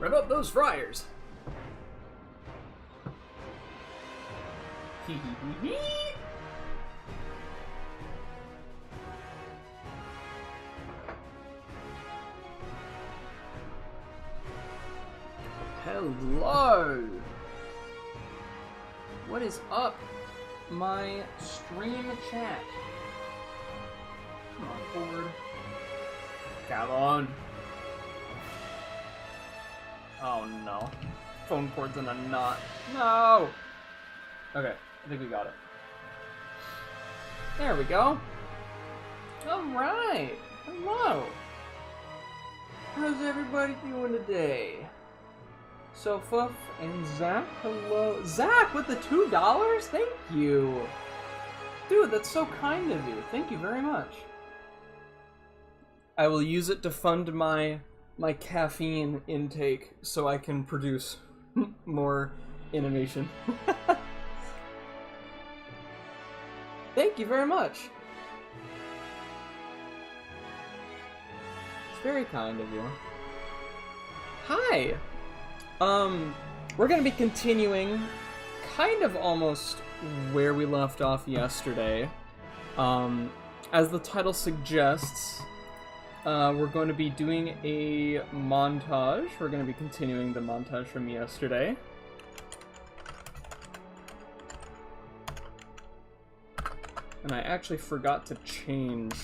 Rev up those fryers! Hee hee hee hee! Hello! What is up, my stream chat? Come on, forward. Come on. Oh no. Phone cord's in a knot. No! Okay, I think we got it. There we go. Alright! Hello! How's everybody doing today? So, Fuff and Zach, hello. Zach with the $2? Thank you! Dude, that's so kind of you. Thank you very much. I will use it to fund my caffeine intake so I can produce more animation. Thank you very much. It's very kind of you. Hi! We're gonna be continuing kind of almost where we left off yesterday. As the title suggests, we're going to be doing a montage. We're going to be continuing the montage from yesterday. And I actually forgot to change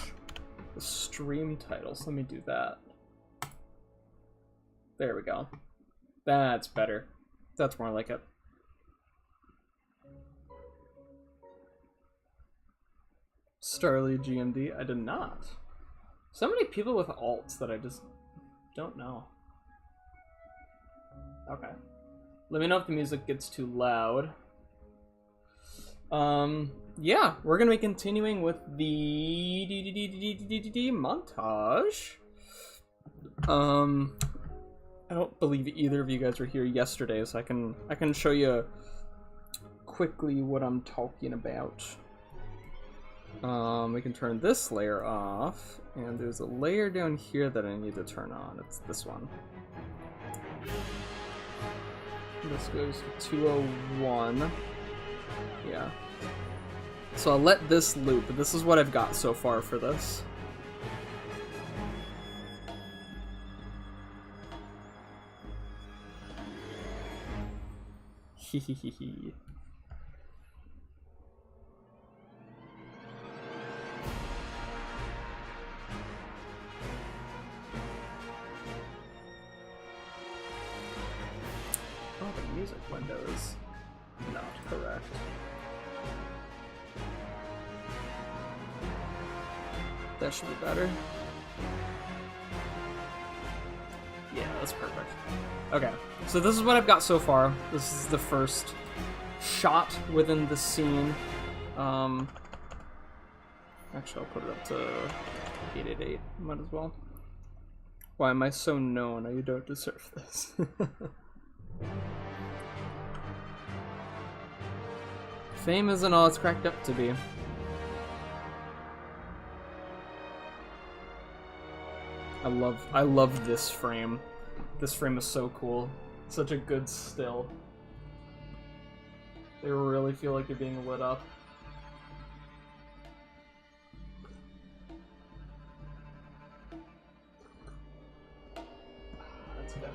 the stream title, so let me do that. There we go. That's better. That's more like it. Starly GMD? I did not. So many people with alts that I just don't know. Okay. Let me know if the music gets too loud. Yeah, we're gonna be continuing with the montage. I don't believe either of you guys were here yesterday, so I can show you quickly what I'm talking about. We can turn this layer off, and there's a layer down here that I need to turn on. It's this one. This goes to 201. Yeah. So I'll let this loop, but this is what I've got so far for this. Hehehehe. Oh, the music window is not correct. That should be better. Yeah, that's perfect. Okay, so this is what I've got so far. This is the first shot within the scene. Actually, I'll put it up to 888. Might as well. Why am I so known? You don't deserve this. Fame isn't all it's cracked up to be. I love this frame. This frame is so cool. Such a good still. They really feel like they're being lit up. That's good.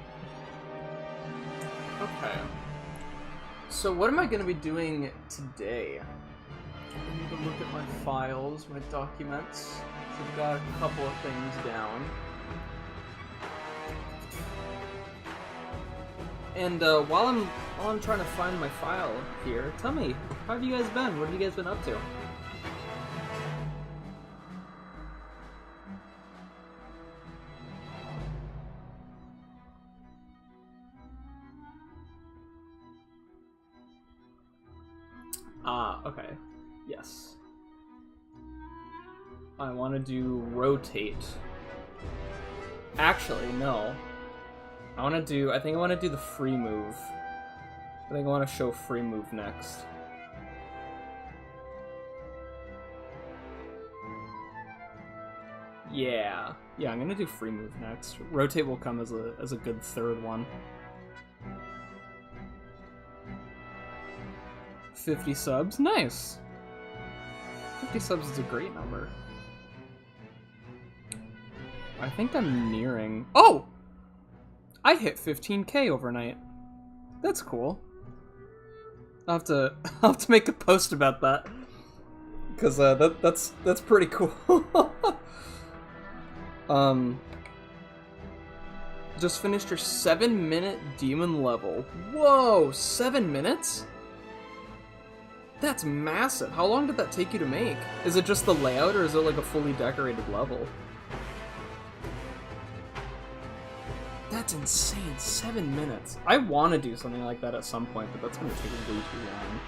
Okay. So what am I going to be doing today? I need to look at my files, my documents. So I've got a couple of things down. And while I'm trying to find my file here, tell me, how have you guys been? What have you guys been up to? Ah, okay. Yes. I want to do rotate. Actually, no. I think I want to do the free move. I think I want to show free move next. Yeah, I'm gonna do free move next. Rotate will come as a good third one. 50 subs. Nice. 50 subs is a great number. I think I'm nearing... Oh! I hit 15K overnight. That's cool. I'll have to make a post about that. Because that's pretty cool. Just finished your 7-minute demon level. Whoa, 7 minutes? That's massive. How long did that take you to make? Is it just the layout, or is it like a fully decorated level? That's insane. 7 minutes. I want to do something like that at some point, but that's going to take way too long.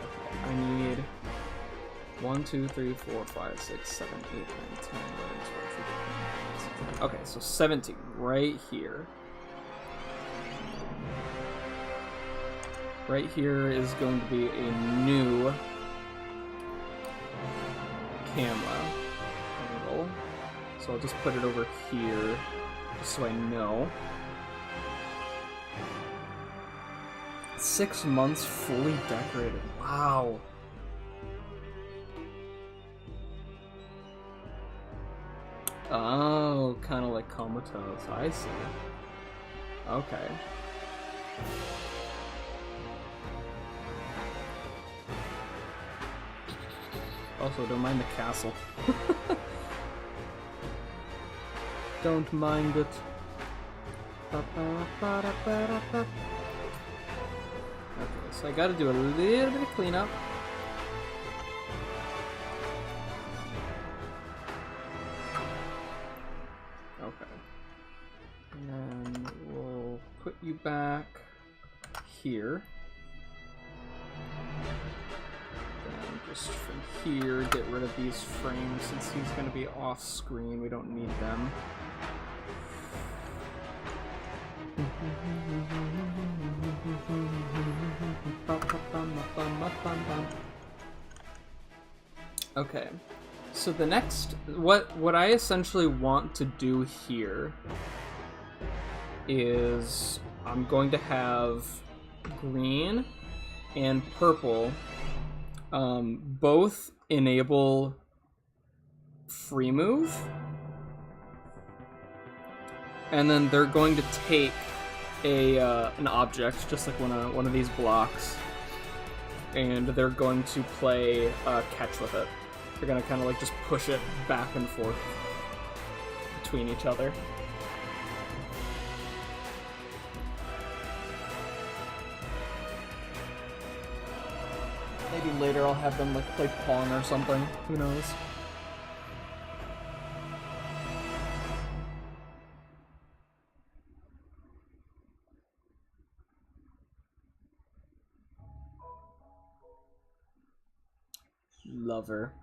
Okay, I need 1, 2, 3, 4, 5, 6, 7, 8, 9, 10, 11, 12, 13, 14, 15. Okay, so 17 right here. Right here is going to be a new camera angle. So I'll just put it over here, just so I know. 6 months fully decorated. Wow. Oh, kind of like comatose. I see. Okay. Also, don't mind the castle. Don't mind it. Okay, so I gotta do a little bit of cleanup. Okay. And then we'll put you back here. And just from here, get rid of these frames since he's gonna be off screen. We don't need them. Okay, so the next, what I essentially want to do here is I'm going to have green and purple both enable free move, and then they're going to take an object, just like one of these blocks, and they're going to play catch with it. They're gonna kind of like just push it back and forth between each other. Maybe later I'll have them like play Pong or something. Who knows? Lover.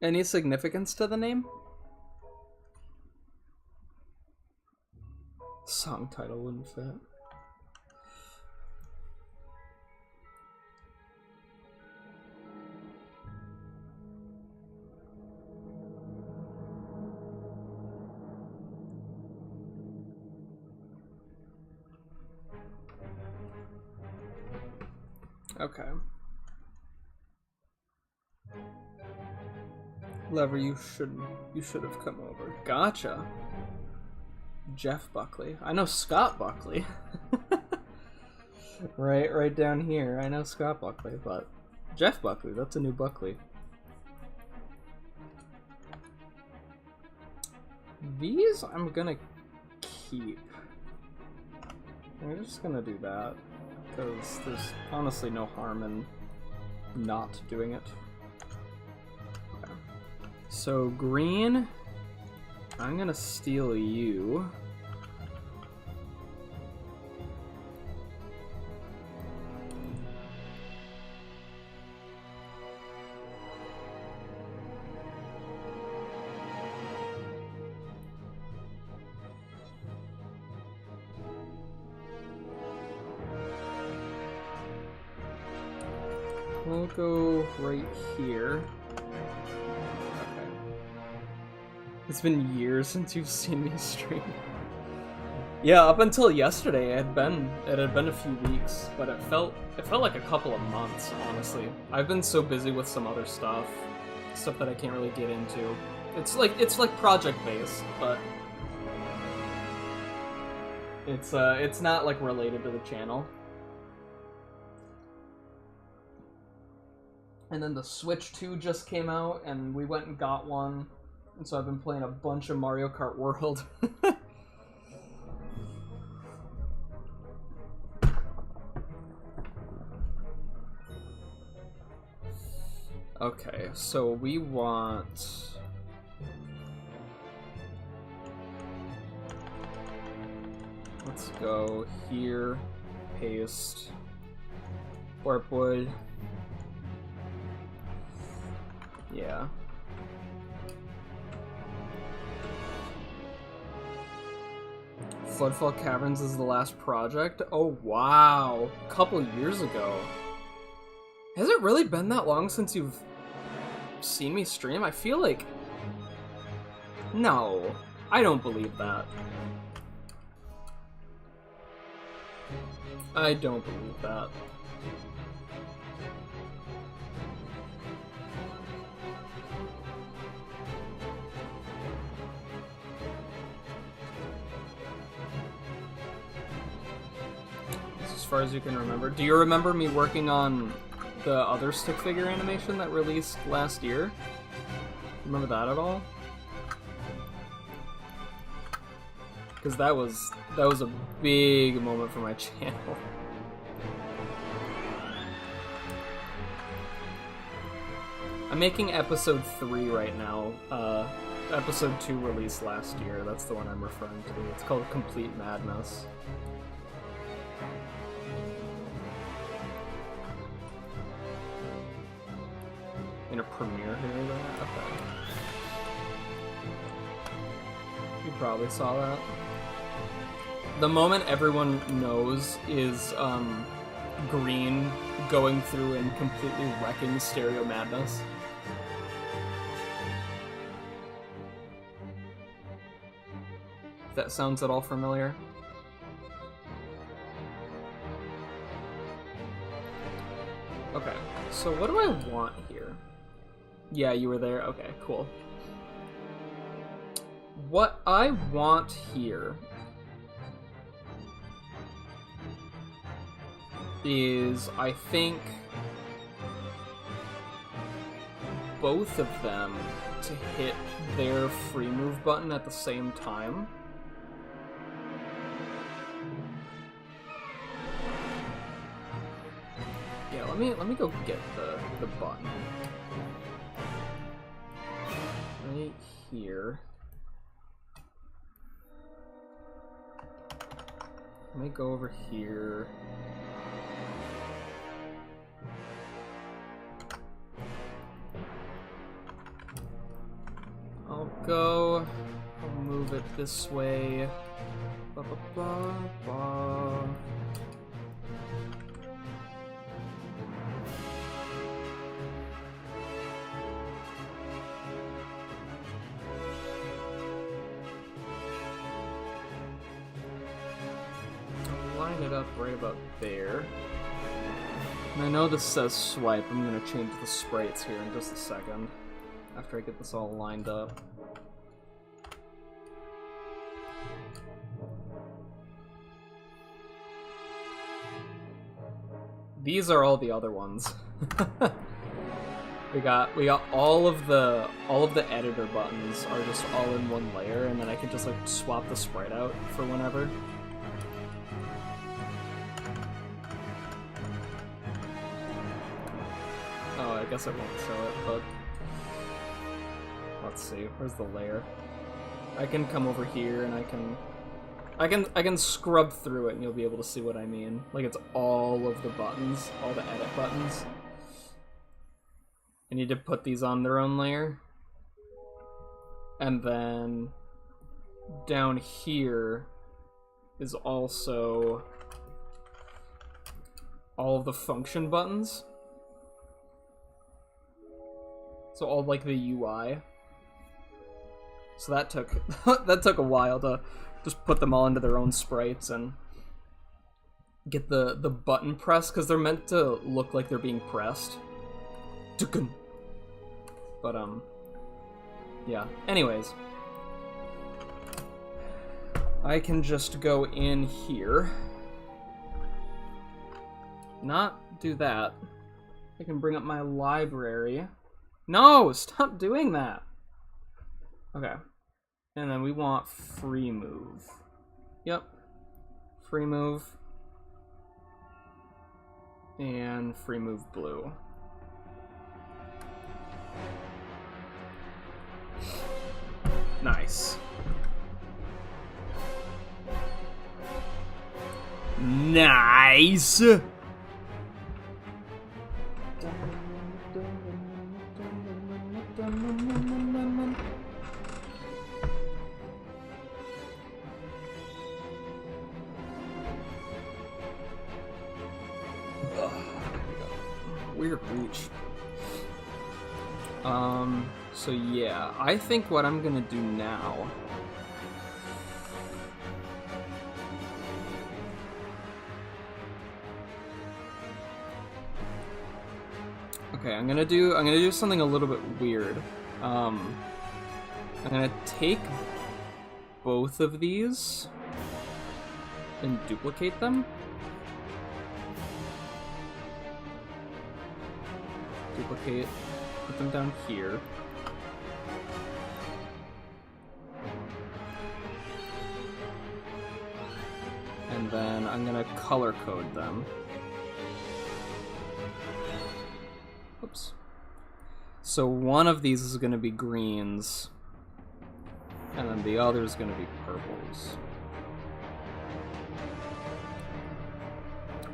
Any significance to the name? Song title wouldn't fit. Okay. Lover, you should have come over. Gotcha. Jeff Buckley. I know Scott Buckley. right down here. I know Scott Buckley, but Jeff Buckley, that's a new Buckley. These I'm gonna keep. I'm just gonna do that, because there's honestly no harm in not doing it. Okay. So green, I'm gonna steal you. We'll go right here. Okay. It's been years since you've seen me stream. Yeah, up until yesterday, it had been a few weeks, but it felt like a couple of months, honestly. I've been so busy with some other stuff that I can't really get into. It's like project based, but it's not like related to the channel. And then the Switch 2 just came out, and we went and got one, and so I've been playing a bunch of Mario Kart World. Okay, so we want... Let's go here, paste, warpwood. Yeah. Floodfall Caverns is the last project? Oh wow, a couple years ago. Has it really been that long since you've seen me stream? I feel like... No, I don't believe that. I don't believe that. As far as you can remember. Do you remember me working on the other stick figure animation that released last year? Remember that at all? Because that was a big moment for my channel. I'm making episode 3 right now. Episode 2 released last year. That's the one I'm referring to. It's called Complete Madness. In a premiere here, that? Okay. You probably saw that. The moment everyone knows is Green going through and completely wrecking Stereo Madness. If that sounds at all familiar. Okay, so what do I want here? Yeah, you were there? Okay, cool. What I want here is, I think, both of them to hit their free move button at the same time. Yeah, let me go get the button. Right here. Let me go over here. I'll move it this way. Ba, ba, ba, ba. I'll line it up right about there. And I know this says swipe. I'm gonna change the sprites here in just a second, after I get this all lined up. These are all the other ones. we got all of the editor buttons are just all in one layer, and then I can just like swap the sprite out for whenever. Oh, I guess it won't show it, but let's see. Where's the layer? I can come over here and I can scrub through it and you'll be able to see what I mean. Like, it's all of the buttons, all the edit buttons. I need to put these on their own layer. And then down here is also all of the function buttons. So all like the UI. So that took that took a while just put them all into their own sprites and get the button press, because they're meant to look like they're being pressed. But, yeah. Anyways. I can just go in here. Not do that. I can bring up my library. No! Stop doing that! Okay. And then we want free move. Yep. Free move. And free move blue. Nice. Nice! Weird reach. So yeah, I think what I'm gonna do now okay, I'm gonna do something a little bit weird. I'm gonna take both of these and duplicate them. Duplicate, put them down here. And then I'm gonna color code them. Oops. So one of these is gonna be greens, and then the other is gonna be purples.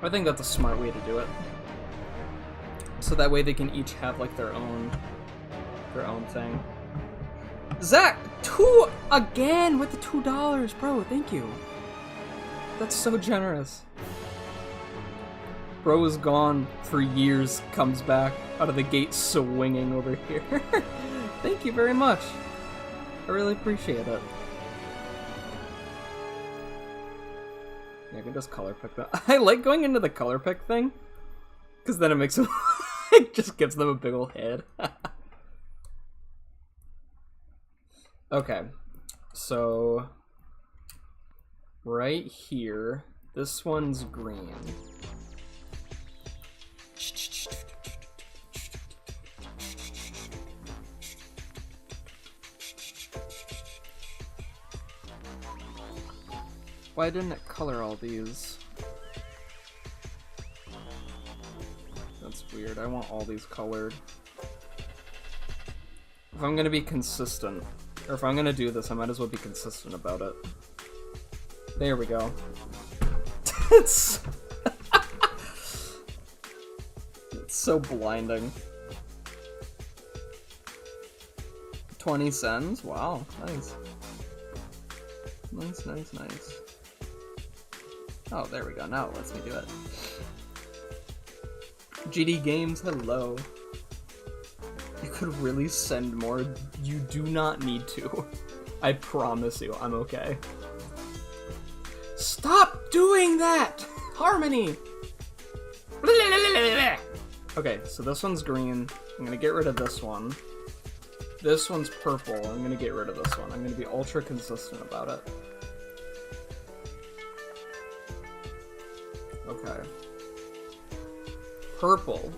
I think that's a smart way to do it. So that way they can each have like their own thing. Zach, two again with the $2, bro. Thank you. That's so generous. Bro was gone for years, comes back out of the gate swinging over here. Thank you very much. I really appreciate it. Yeah, I can just color pick that. I like going into the color pick thing, because then it makes them, it just gives them a big ol' head. Okay, so right here, this one's green. Why didn't it color all these? That's weird. I want all these colored. If I'm gonna be consistent, or if I'm gonna do this, I might as well be consistent about it. There we go. It's so blinding. 20 cents? Wow, nice. Nice, nice, nice. Oh, there we go. Now it lets me do it. GD Games, hello. You could really send more. You do not need to. I promise you, I'm okay. Stop doing that! Harmony! Okay, so this one's green. I'm gonna get rid of this one. This one's purple. I'm gonna get rid of this one. I'm gonna be ultra consistent about it. Okay. Purple.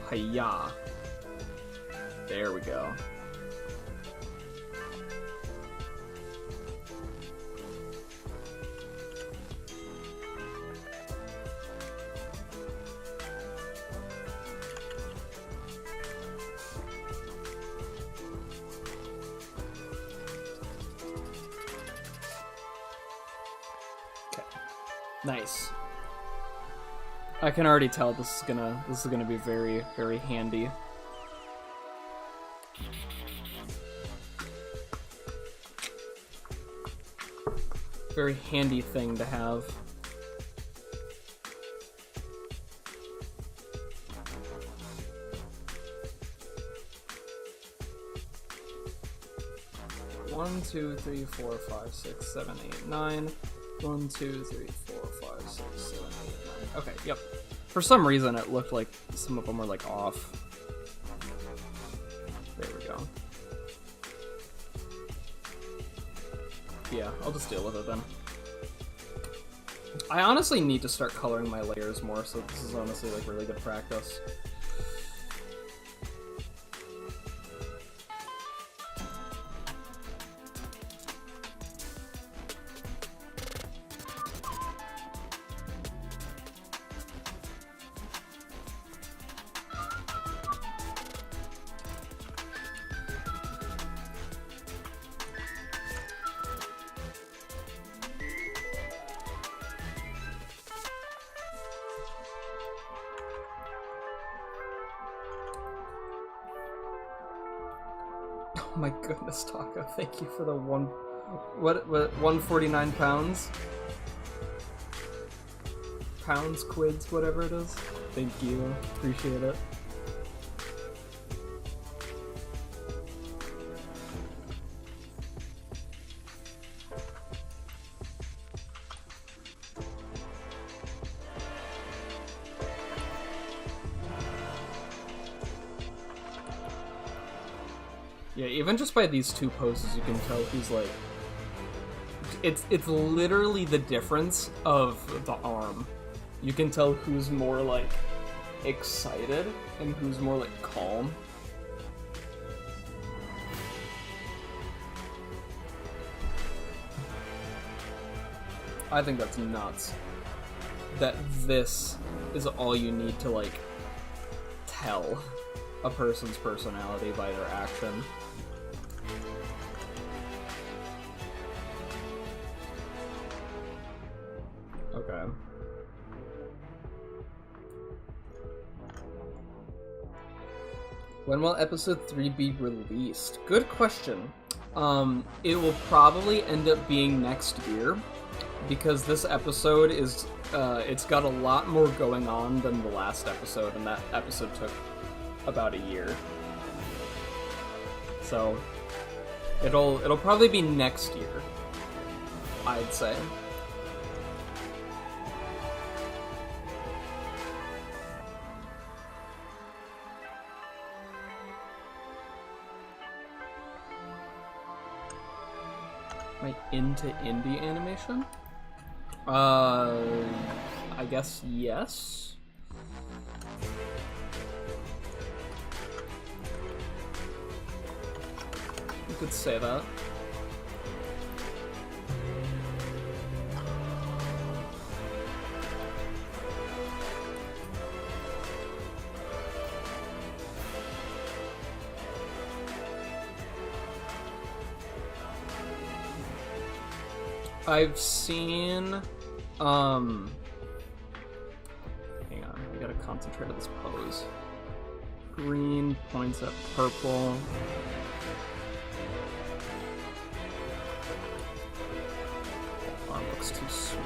Hiya. There we go. Nice. I can already tell this is gonna be very, very handy. Very handy thing to have. 1, 2, 3, 4, 5, 6, 7, 8, 9. 1, 2, 3, 4, 5, 6, 7, 8, 9. Okay, yep. For some reason, it looked like some of them were like off. There we go. Yeah, I'll just deal with it then. I honestly need to start coloring my layers more, so this is honestly like really good practice. Oh my goodness, Taco, thank you for the 149 pounds? Pounds, quids, whatever it is. Thank you, appreciate it. Yeah, even just by these two poses, you can tell he's like... It's literally the difference of the arm. You can tell who's more, like, excited and who's more, like, calm. I think that's nuts. That this is all you need to, like, tell a person's personality by their action. Okay. When will episode 3 be released? Good question. It will probably end up being next year, because this episode is, it's got a lot more going on than the last episode, and that episode took about a year. So, it'll probably be next year, I'd say. Am I into indie animation? I guess yes. You could say that. I've seen, hang on, I gotta concentrate on this pose. Green points at purple. Arm looks too small.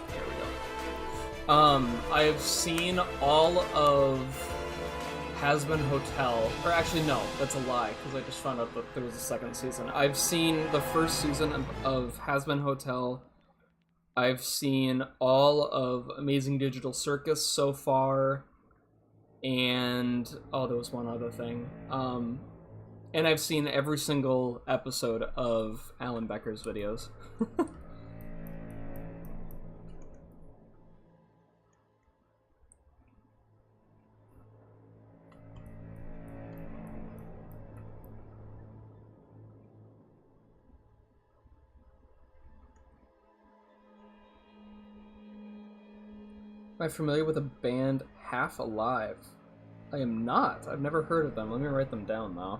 There we go. I've seen all of Has-Been Hotel, or actually no, that's a lie, because I just found out that there was a second season. I've seen the first season of Has-Been Hotel. I've seen all of Amazing Digital Circus so far, and oh, there was one other thing. And I've seen every single episode of Alan Becker's videos. Am I familiar with the band Half Alive? I am not. I've never heard of them. Let me write them down, though.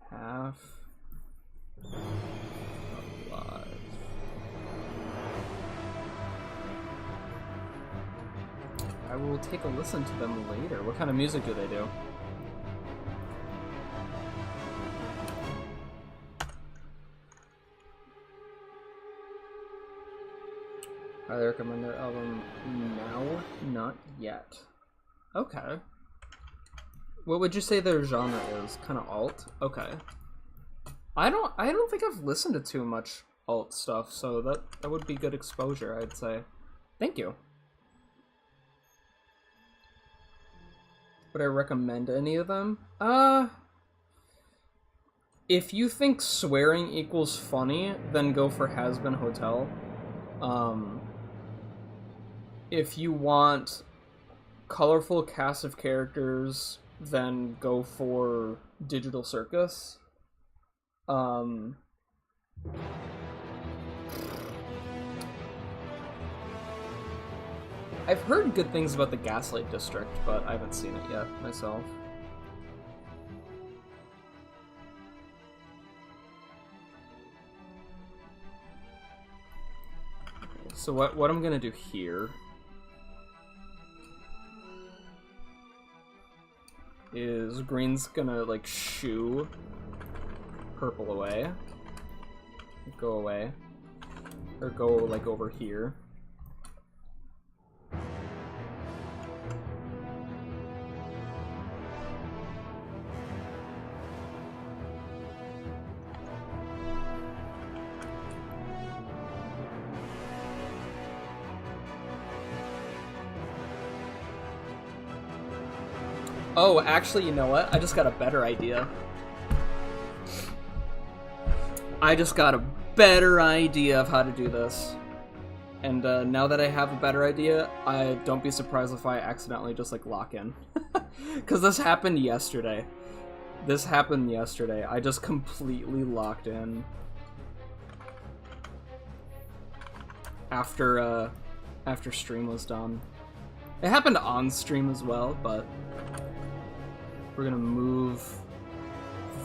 Half Alive. I will take a listen to them later. What kind of music do they do? Highly recommend their album now, not yet. Okay. What would you say their genre is? Kind of alt? Okay. I don't think I've listened to too much alt stuff, so that would be good exposure, I'd say. Thank you. Would I recommend any of them? If you think swearing equals funny, then go for Has Been Hotel. If you want colorful cast of characters, then go for Digital Circus. I've heard good things about the Gaslight District, but I haven't seen it yet myself. So what I'm gonna do here is green's gonna like shoo purple away. Go away. Or go like over here. Oh, actually, you know what? I just got a better idea. I just got a better idea of how to do this. And now that I have a better idea, don't be surprised if I accidentally just like lock in. Because this happened yesterday. I just completely locked in. After stream was done. It happened on stream as well, but we're gonna move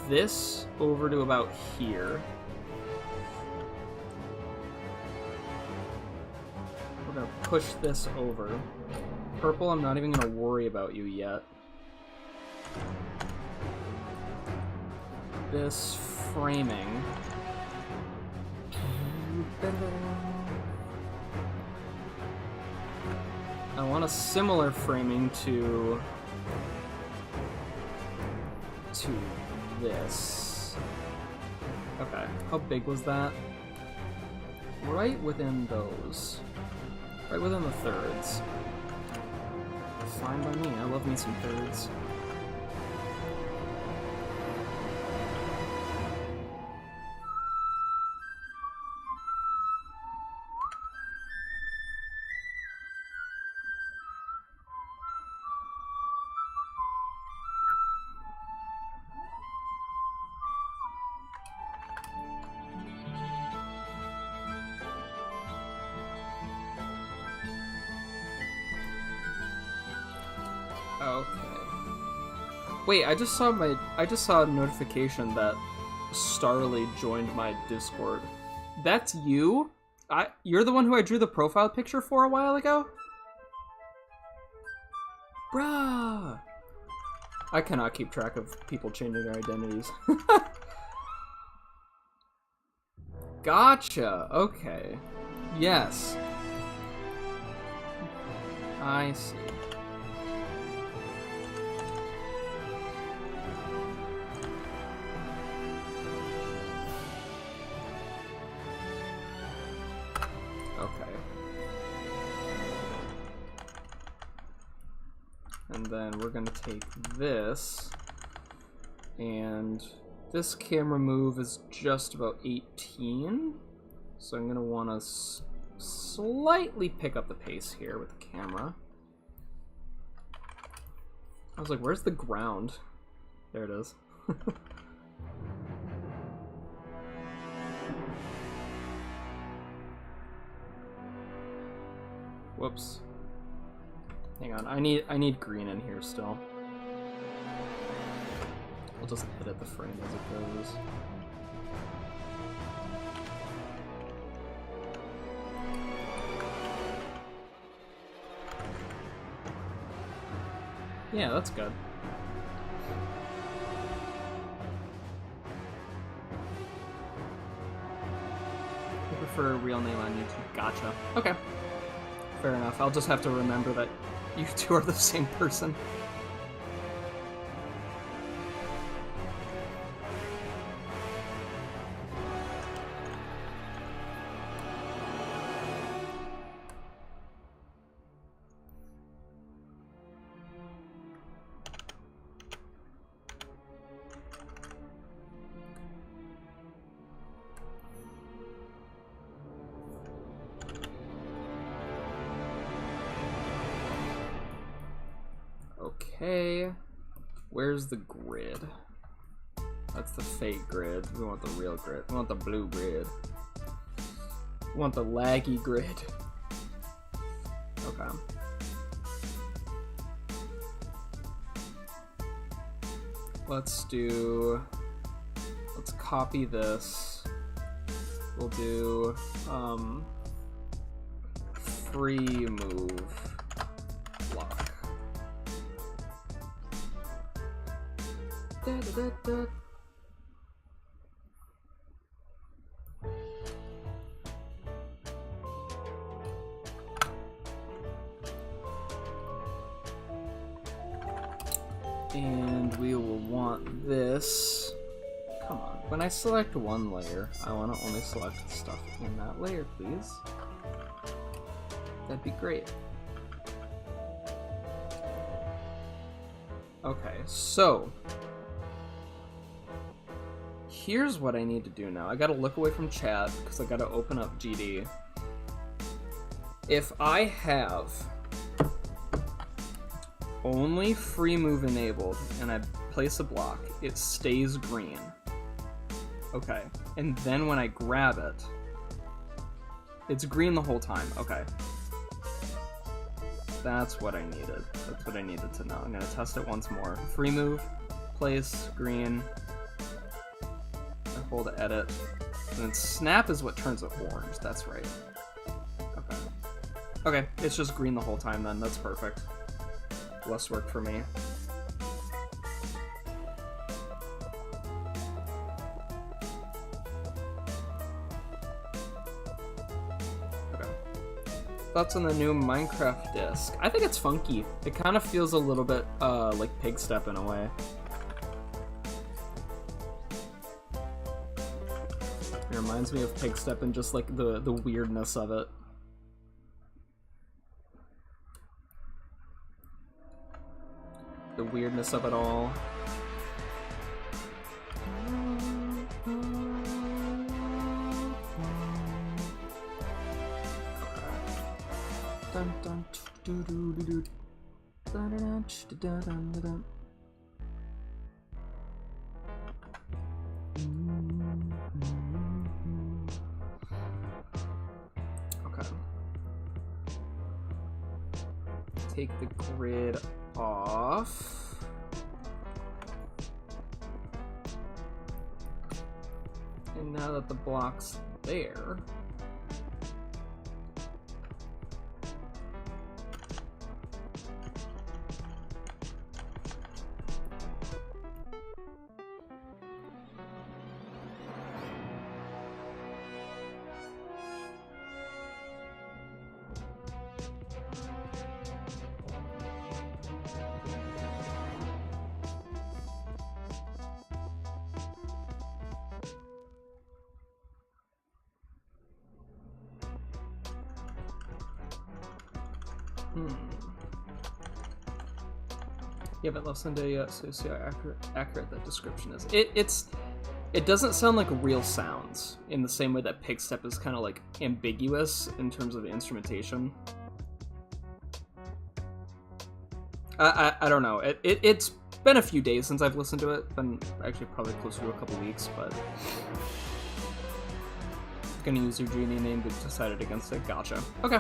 this over to about here. We're gonna push this over. Purple, I'm not even gonna worry about you yet. This framing. I want a similar framing to this. Okay, how big was that? Right within those. Right within the thirds. Fine by me, I love me some thirds. Wait, I just saw a notification that Starly joined my Discord. That's you? You're the one who I drew the profile picture for a while ago? Bruh! I cannot keep track of people changing their identities. Gotcha, okay. Yes. I see. And then we're gonna take this, and this camera move is just about 18, so I'm gonna want to slightly pick up the pace here with the camera. I was like, where's the ground? There it is. Whoops. Hang on, I need green in here still. I'll just edit the frame as it goes. Yeah, that's good. I prefer a real name on YouTube. Gotcha. Okay. Fair enough. I'll just have to remember that you two are the same person. Okay, where's the grid? That's the fake grid. We want the real grid. We want the blue grid. We want the laggy grid. Okay. Let's copy this. We'll do, free move block. Da, da, da, da. And we will want this. Come on. When I select one layer, I want to only select stuff in that layer, please. That'd be great. Okay, so here's what I need to do now. I gotta look away from chat because I gotta open up GD. If I have only free move enabled and I place a block, it stays green. Okay, and then when I grab it, it's green the whole time. Okay. That's what I needed. That's what I needed to know. I'm gonna test it once more. Free move, place, green. I hold edit. And then snap is what turns it orange. That's right. Okay. Okay, it's just green the whole time then. That's perfect. Less work for me. Thoughts on the new Minecraft disc? I think it's funky. It kind of feels a little bit like Pigstep in a way. It reminds me of Pigstep and just like the weirdness of it. The weirdness of it all. Dun, dun, doo, doo, doo, doo. Dun, dun, dun, dun, dun, dun, dun. Okay. Take the grid off. And now that the block's there, you haven't listened to it yet, so you see how accurate that description is. It doesn't sound like real sounds in the same way that Pigstep is kind of like ambiguous in terms of instrumentation. I don't know. It's been a few days since I've listened to it. Been actually probably closer to a couple weeks, but gonna use your genie name, but decided against it. Gotcha. Okay.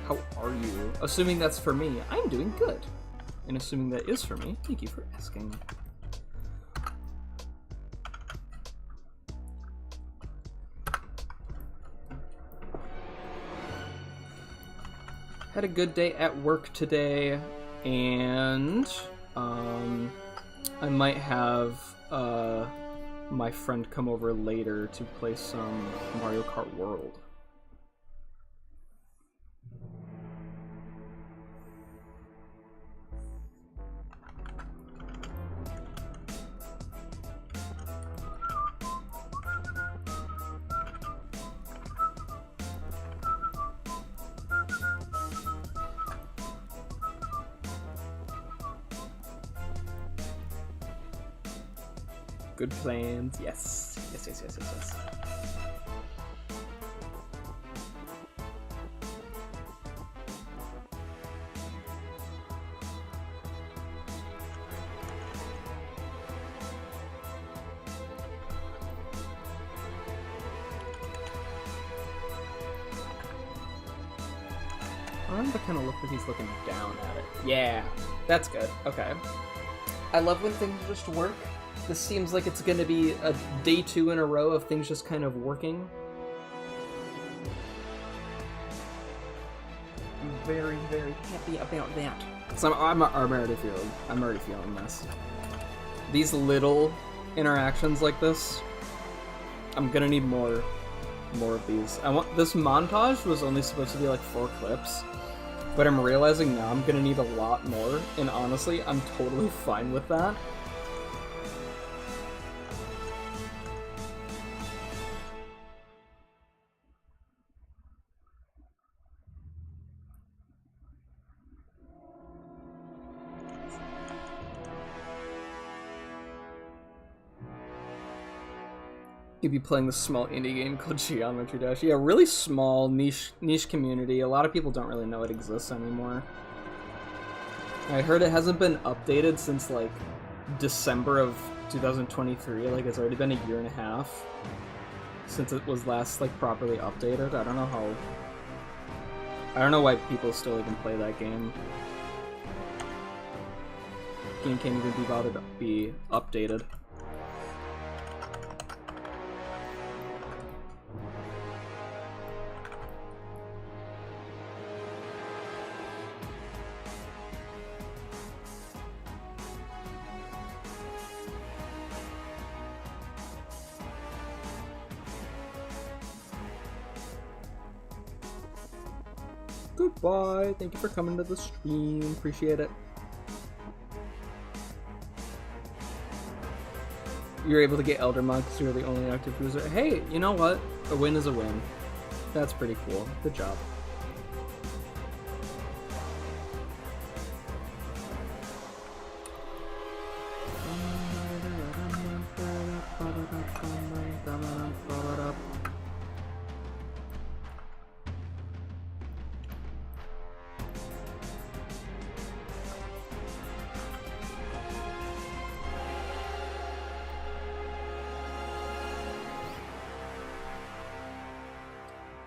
How are you? Assuming that's for me, I'm doing good. And assuming that is for me, thank you for asking. Had a good day at work today, and I might have my friend come over later to play some Mario Kart World. Good plans. Yes. Yes, yes, yes, yes, yes. I want him to kind of look like he's looking down at it. Yeah, that's good. Okay. I love when things just work. This seems like it's going to be a day 2 in a row of things just kind of working. I'm very, very happy about that. So I'm already feeling this. These little interactions like this, I'm gonna need more of these. This montage was only supposed to be like 4 clips, but I'm realizing now I'm gonna need a lot more, and honestly, I'm totally fine with that. You'd be playing this small indie game called Geometry Dash. Yeah, really small, niche community. A lot of people don't really know it exists anymore. I heard it hasn't been updated since, like, December of 2023. Like, it's already been a year and a half since it was last, like, properly updated. I don't know why people still even play that game. Game can't even be bothered to be updated. Goodbye. Thank you for coming to the stream. Appreciate it. You're able to get Elder Mod because you're the only active user. Hey, you know what? A win is a win. That's pretty cool. Good job.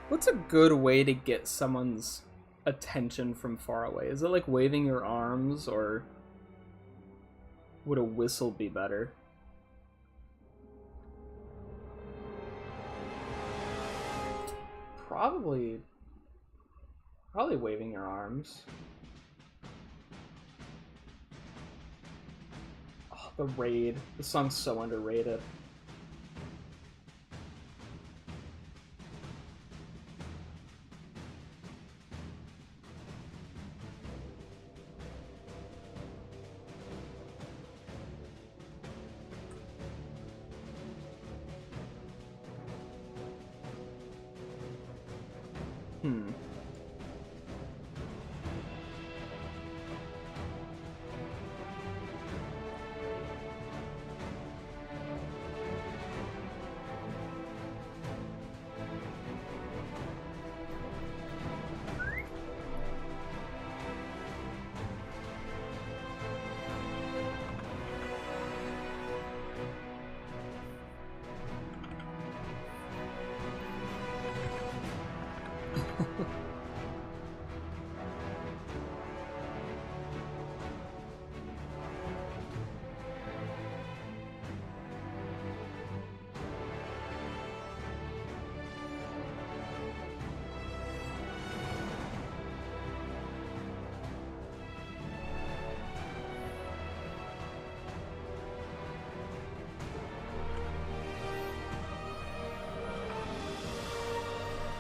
What's a good way to get someone's attention from far away? Is it like waving your arms, or would a whistle be better? Probably waving your arms. Oh, the Raid. This song's so underrated.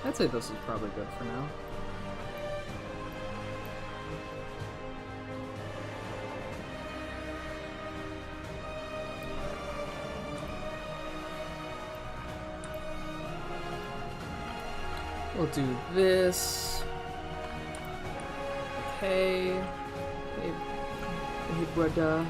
I'd say this is probably good for now. We'll do this. Okay. Hey brother.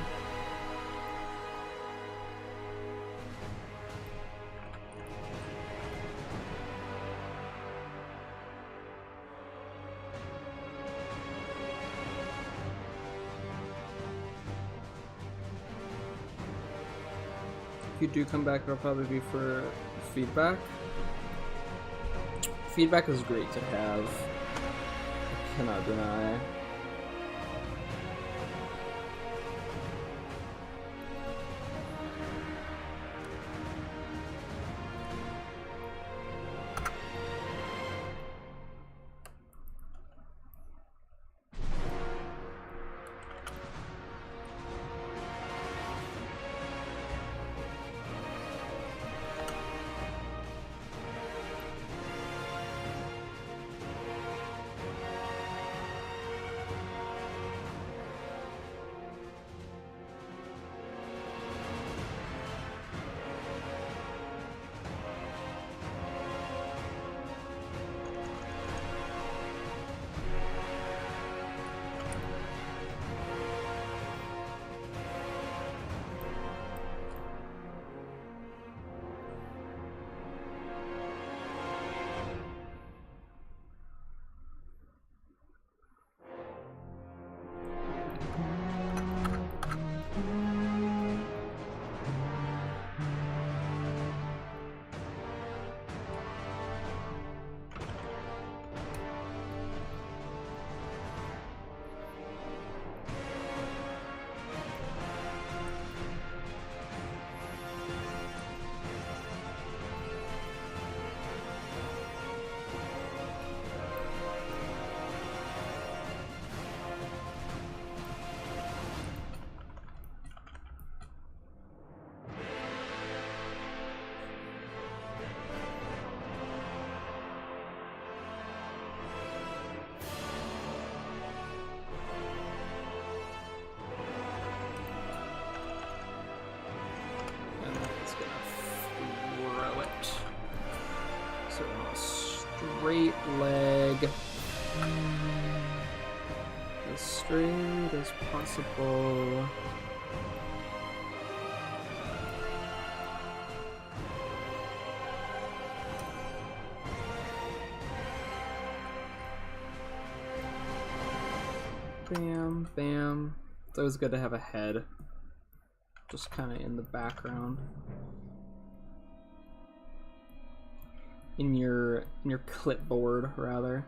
If you do come back, it'll probably be for feedback. Feedback is great to have. I cannot deny. Straight leg. As straight as possible. Bam, bam. It's always good to have a head. Just kind of in the background. In your clipboard, rather.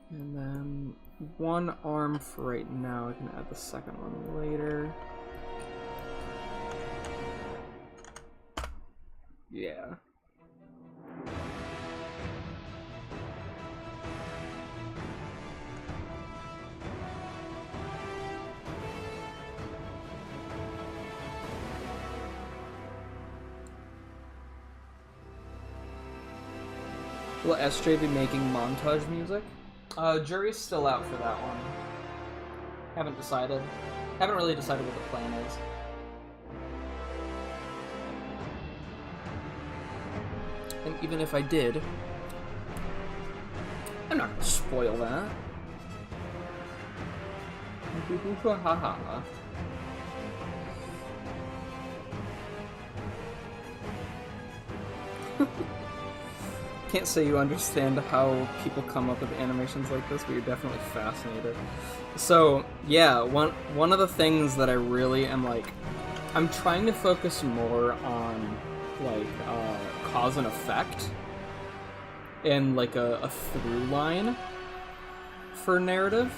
And then one arm for right now. I can add the second one later. Yeah. Will SJ be making montage music? Jury's still out for that one. Haven't decided. Haven't really decided what the plan is. And even if I did, I'm not gonna spoil that. Can't say you understand how people come up with animations like this, but you're definitely fascinated. So yeah, one of the things that I really am like, I'm trying to focus more on like cause and effect and like a through line for narrative.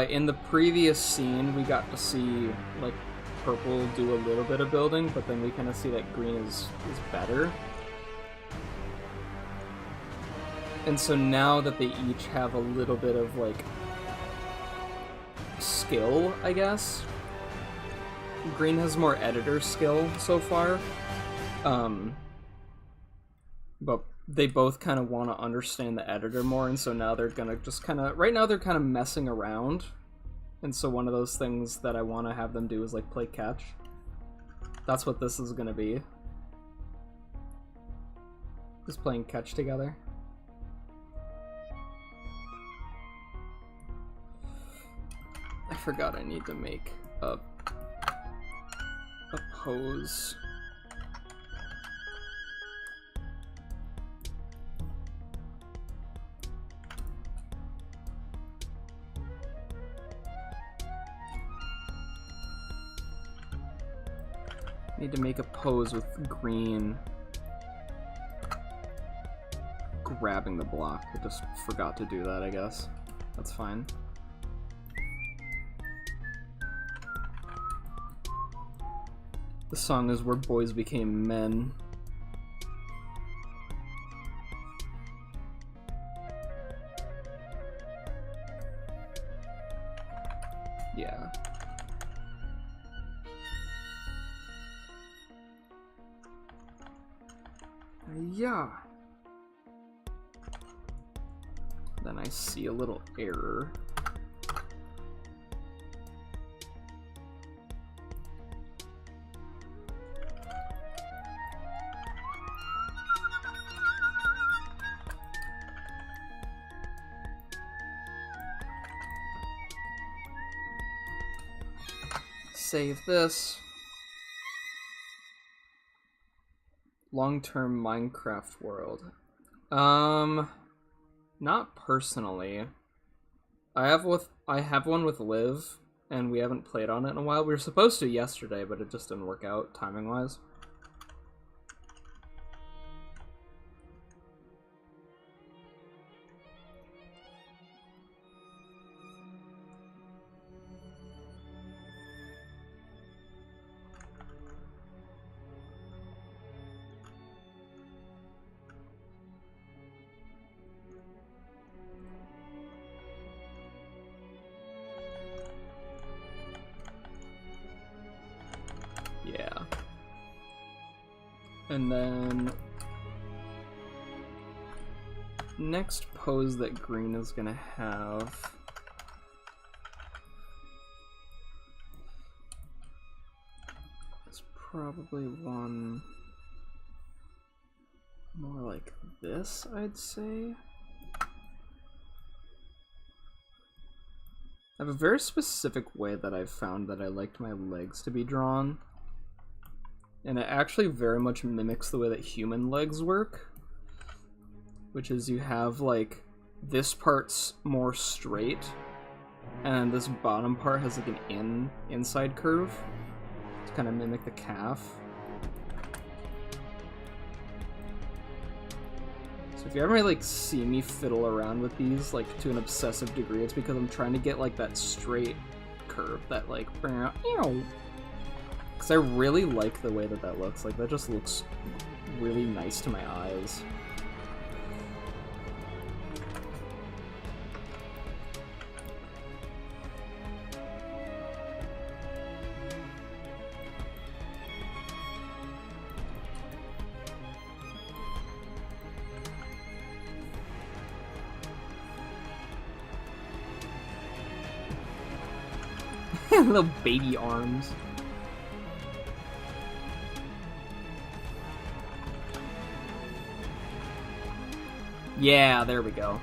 In the previous scene, we got to see like purple do a little bit of building, but then we kind of see that green is better. And so now that they each have a little bit of, like, skill, I guess. Green has more editor skill so far. But they both kind of want to understand the editor more, and so now they're gonna just kind of... Right now they're kind of messing around. And so one of those things that I want to have them do is, like, play catch. That's what this is gonna be. Just playing catch together. I forgot I need to make a pose. Need to make a pose with green grabbing the block. I just forgot to do that, I guess. That's fine. The song is Where Boys Became Men. Yeah. Yeah. Then I see a little error. Save this. Long-term Minecraft world. Not personally. I have one with Liv, and we haven't played on it in a while. We were supposed to yesterday, but it just didn't work out timing-wise. Yeah. And then next pose that green is gonna have is probably one more like this, I'd say. I have a very specific way that I've found that I liked my legs to be drawn. And it actually very much mimics the way that human legs work. Which is you have, like, this part's more straight, and this bottom part has, like, an inside curve to kind of mimic the calf. So if you ever, like, see me fiddle around with these, like, to an obsessive degree, it's because I'm trying to get, like, that straight curve, that, like, because I really like the way that that looks. Like, that just looks really nice to my eyes. Little baby arms. Yeah, there we go.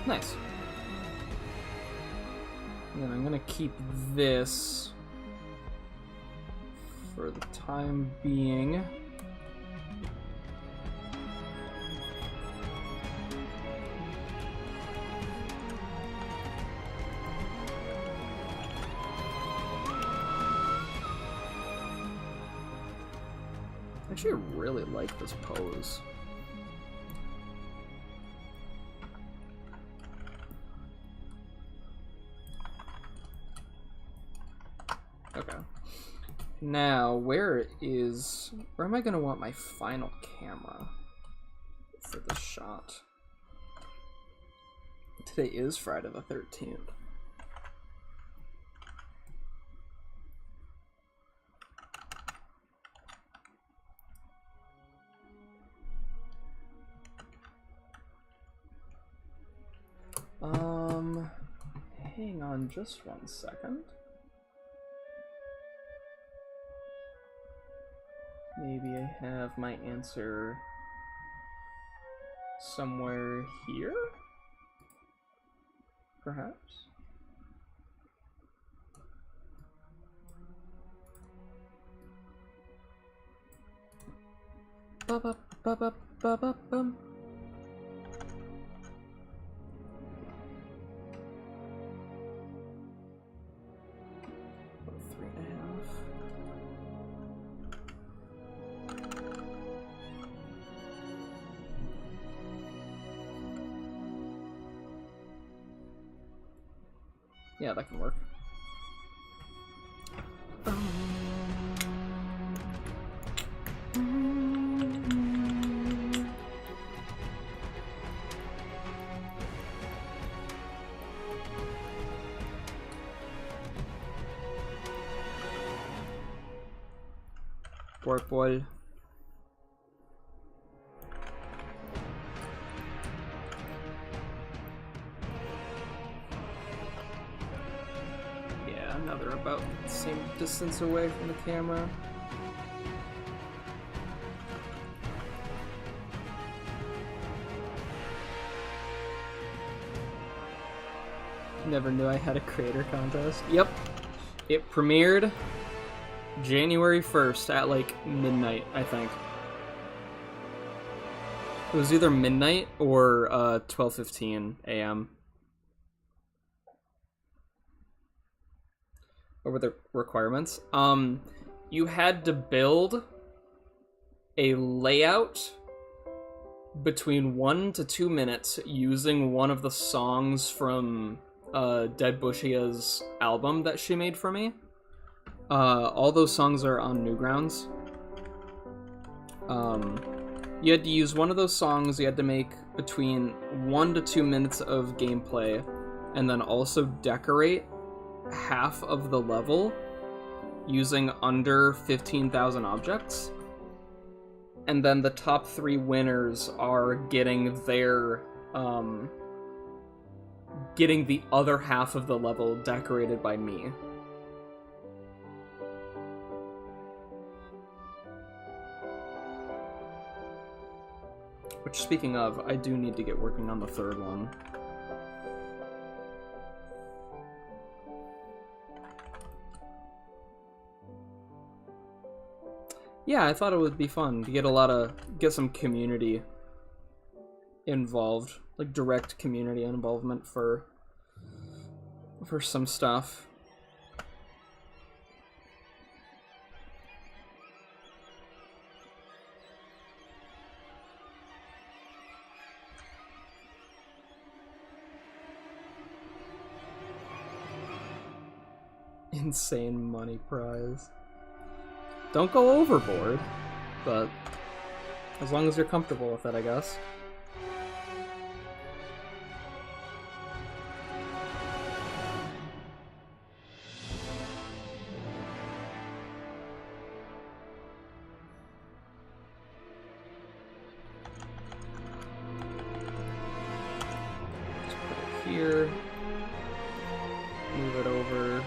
Nice. And I'm gonna keep this for the time being. I actually really like this pose. Okay. Now, where am I gonna want my final camera for this shot? Today is Friday the 13th. Hang on just 1 second. Maybe I have my answer somewhere here? Perhaps? Ba-ba-ba-ba-ba-ba-bum. Yeah, that can work. Purple. Yeah, now they're about the same distance away from the camera. Never knew I had a creator contest. Yep. It premiered January 1st at like midnight, I think. It was either midnight or 12:15 a.m. What were the requirements? You had to build a layout between 1 to 2 minutes using one of the songs from Dead Bushia's album that she made for me. All those songs are on Newgrounds. You had to use one of those songs. You had to make between 1 to 2 minutes of gameplay, and then also decorate half of the level using under 15,000 objects. And then the top 3 winners are getting their getting the other half of the level decorated by me. Which, speaking of, I do need to get working on the 3rd one. Yeah, I thought it would be fun to get some community involved, like direct community involvement for some stuff. Insane money prize. Don't go overboard, but as long as you're comfortable with it, I guess. Just put it here. Move it over.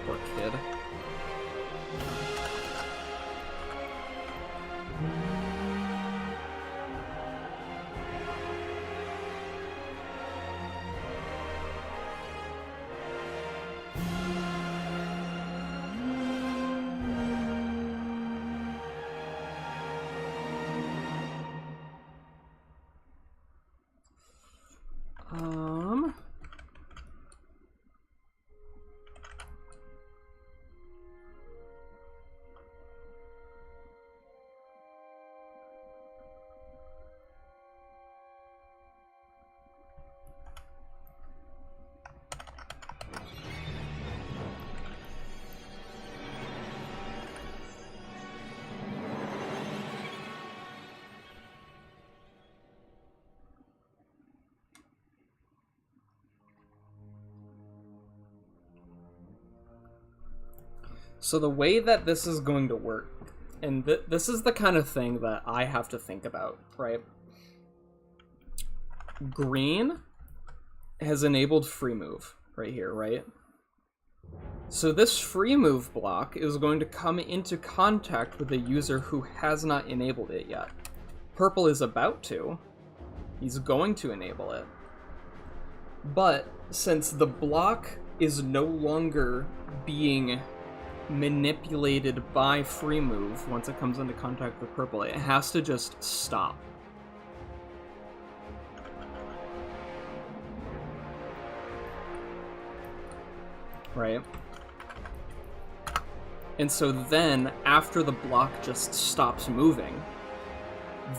Poor kid. So the way that this is going to work, and this is the kind of thing that I have to think about, right? Green has enabled free move right here, right? So this free move block is going to come into contact with a user who has not enabled it yet. Purple is about to. He's going to enable it. But since the block is no longer being manipulated by free move once it comes into contact with purple. It has to just stop. Right? And so then, after the block just stops moving,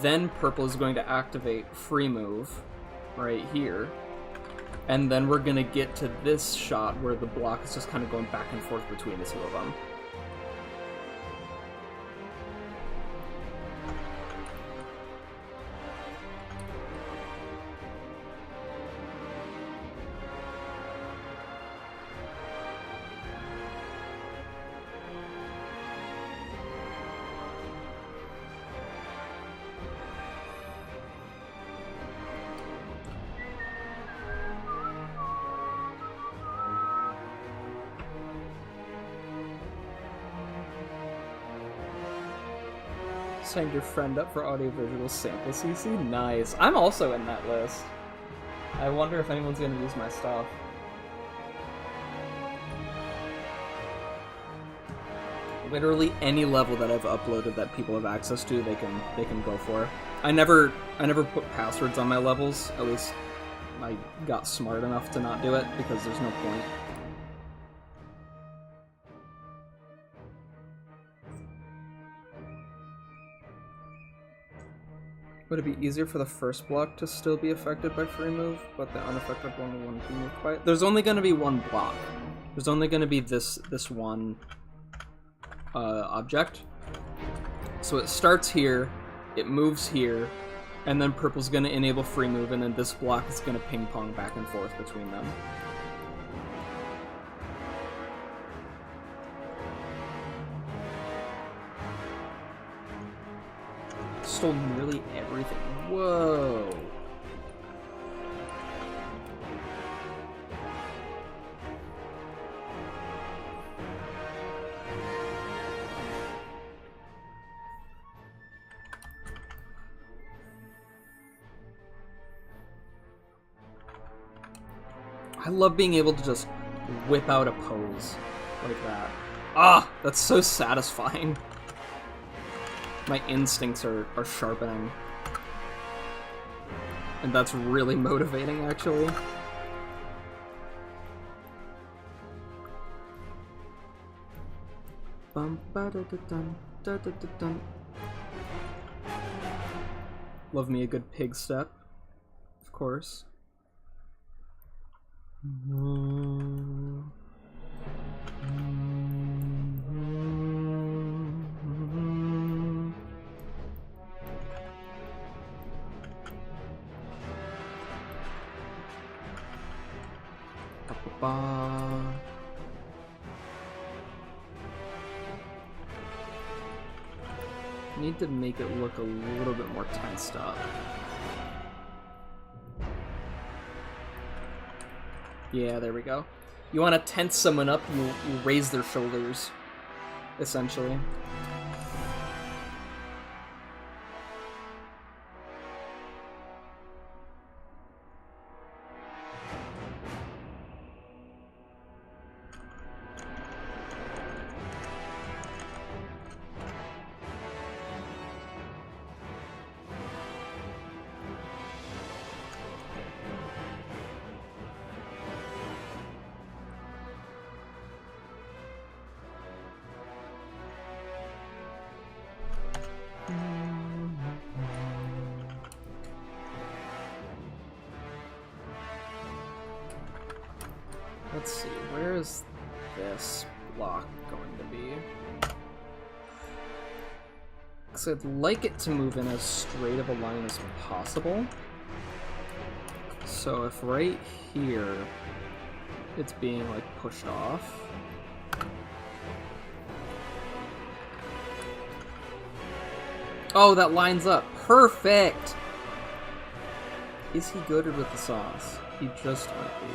then purple is going to activate free move right here. And then we're going to get to this shot where the block is just kind of going back and forth between the two of them. Signed your friend up for audiovisual sample CC? Nice. I'm also in that list. I wonder if anyone's going to use my stuff. Literally any level that I've uploaded that people have access to, they can go for. I never put passwords on my levels. At least I got smart enough to not do it because there's no point. Would it be easier for the first block to still be affected by free move, but the unaffected one wouldn't be moved by it? There's only going to be one block. There's only going to be this one object. So it starts here, it moves here, and then purple's going to enable free move, and then this block is going to ping pong back and forth between them. Stole nearly everything. Whoa. I love being able to just whip out a pose like that. Ah, that's so satisfying. My instincts are sharpening. And that's really motivating, actually. Love me a good pig step, of course. Need to make it look a little bit more tensed up. Yeah, there we go. You want to tense someone up, you raise their shoulders, essentially. Let's see, where is this block going to be? Because I'd like it to move in as straight of a line as possible. So if right here it's being like pushed off. Oh, that lines up. Perfect! Is he good with the sauce? He just might be.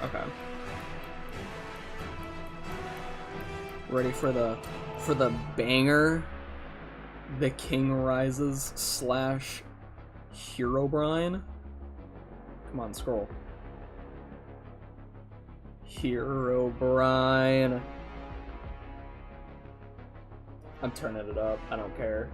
Okay. Ready for the banger? The King Rises / Herobrine? Come on, scroll. Herobrine. I'm turning it up. I don't care.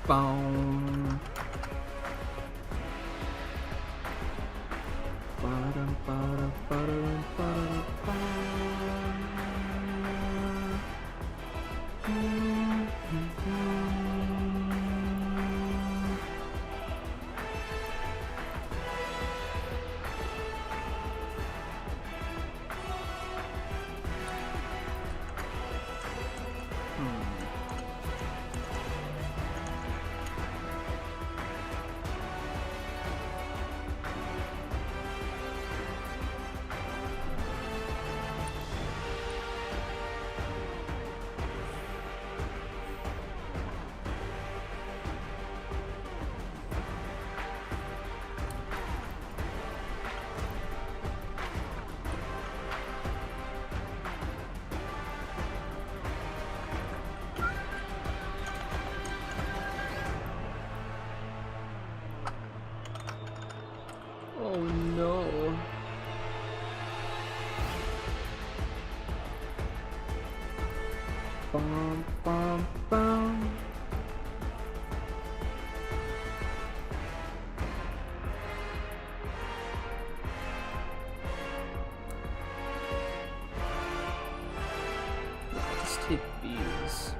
Boom. Oh no. Bum, bum, bum. Let's take these.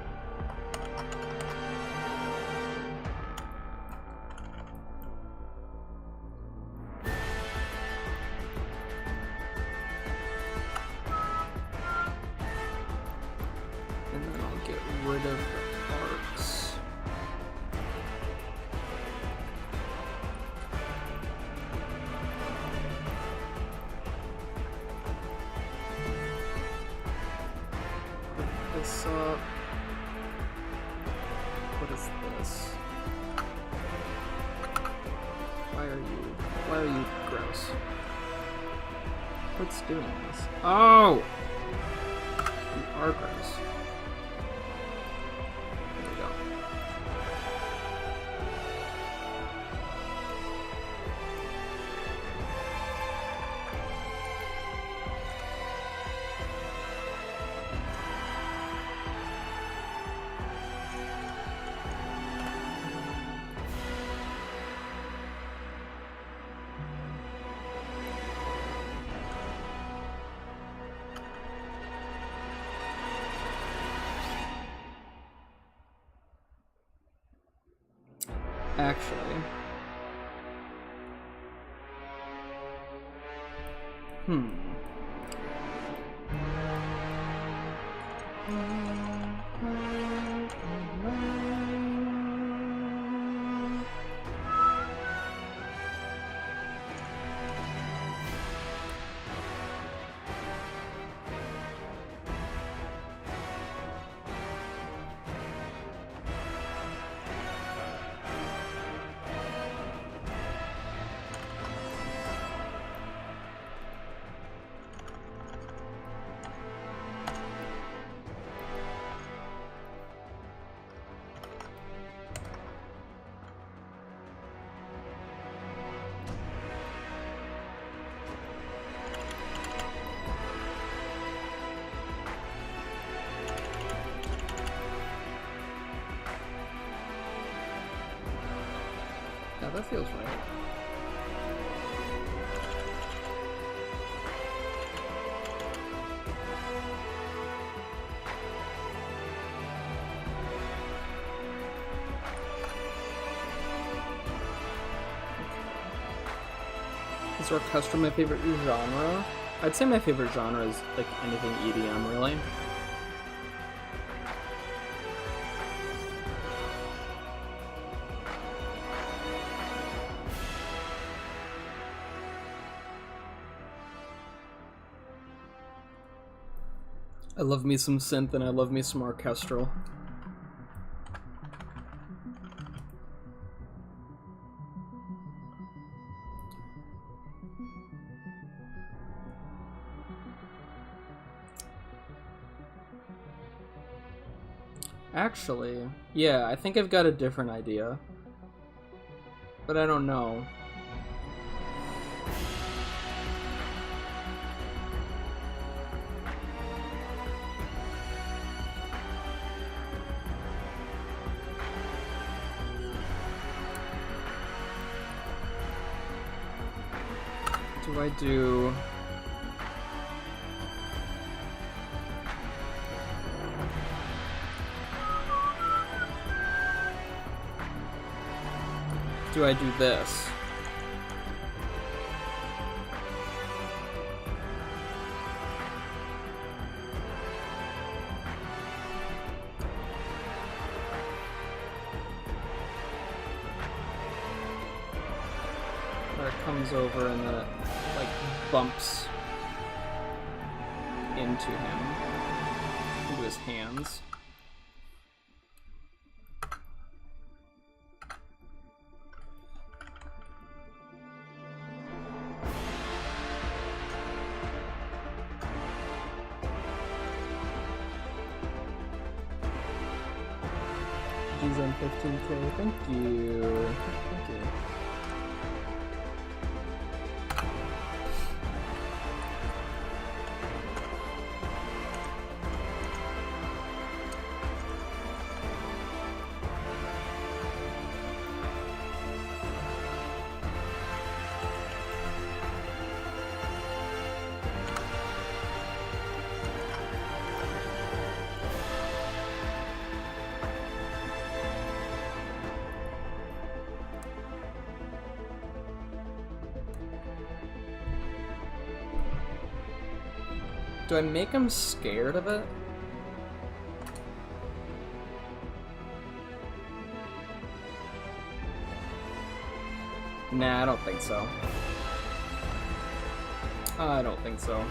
Rid of the arcs. Put this up. What is this? Why are you gross? What's doing this? Oh! You are gross. Actually, yeah, that feels right. Is orchestra my favorite genre? I'd say my favorite genre is like anything EDM, really. I love me some synth and I love me some orchestral. Actually, yeah, I think I've got a different idea. But I don't know. Do I do... Do I do this? Where it comes over and then it, like, bumps into him, into his hands. He's on 15K. Thank you. Thank you. Do I make him scared of it? Nah, I don't think so. I don't think so.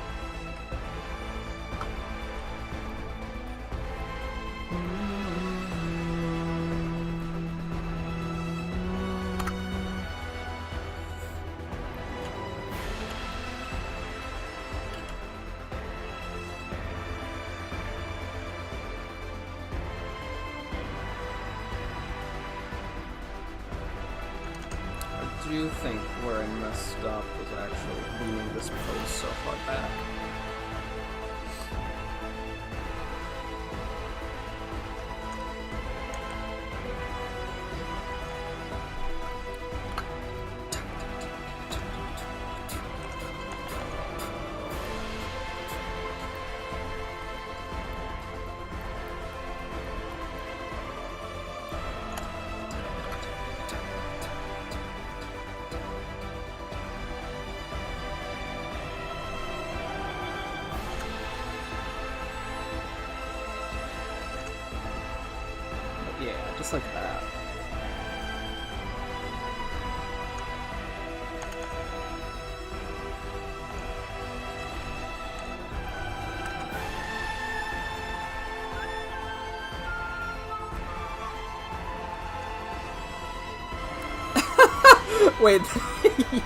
I do think where I messed up was actually leaving this pose so far back. Yeah, just like that. Wait,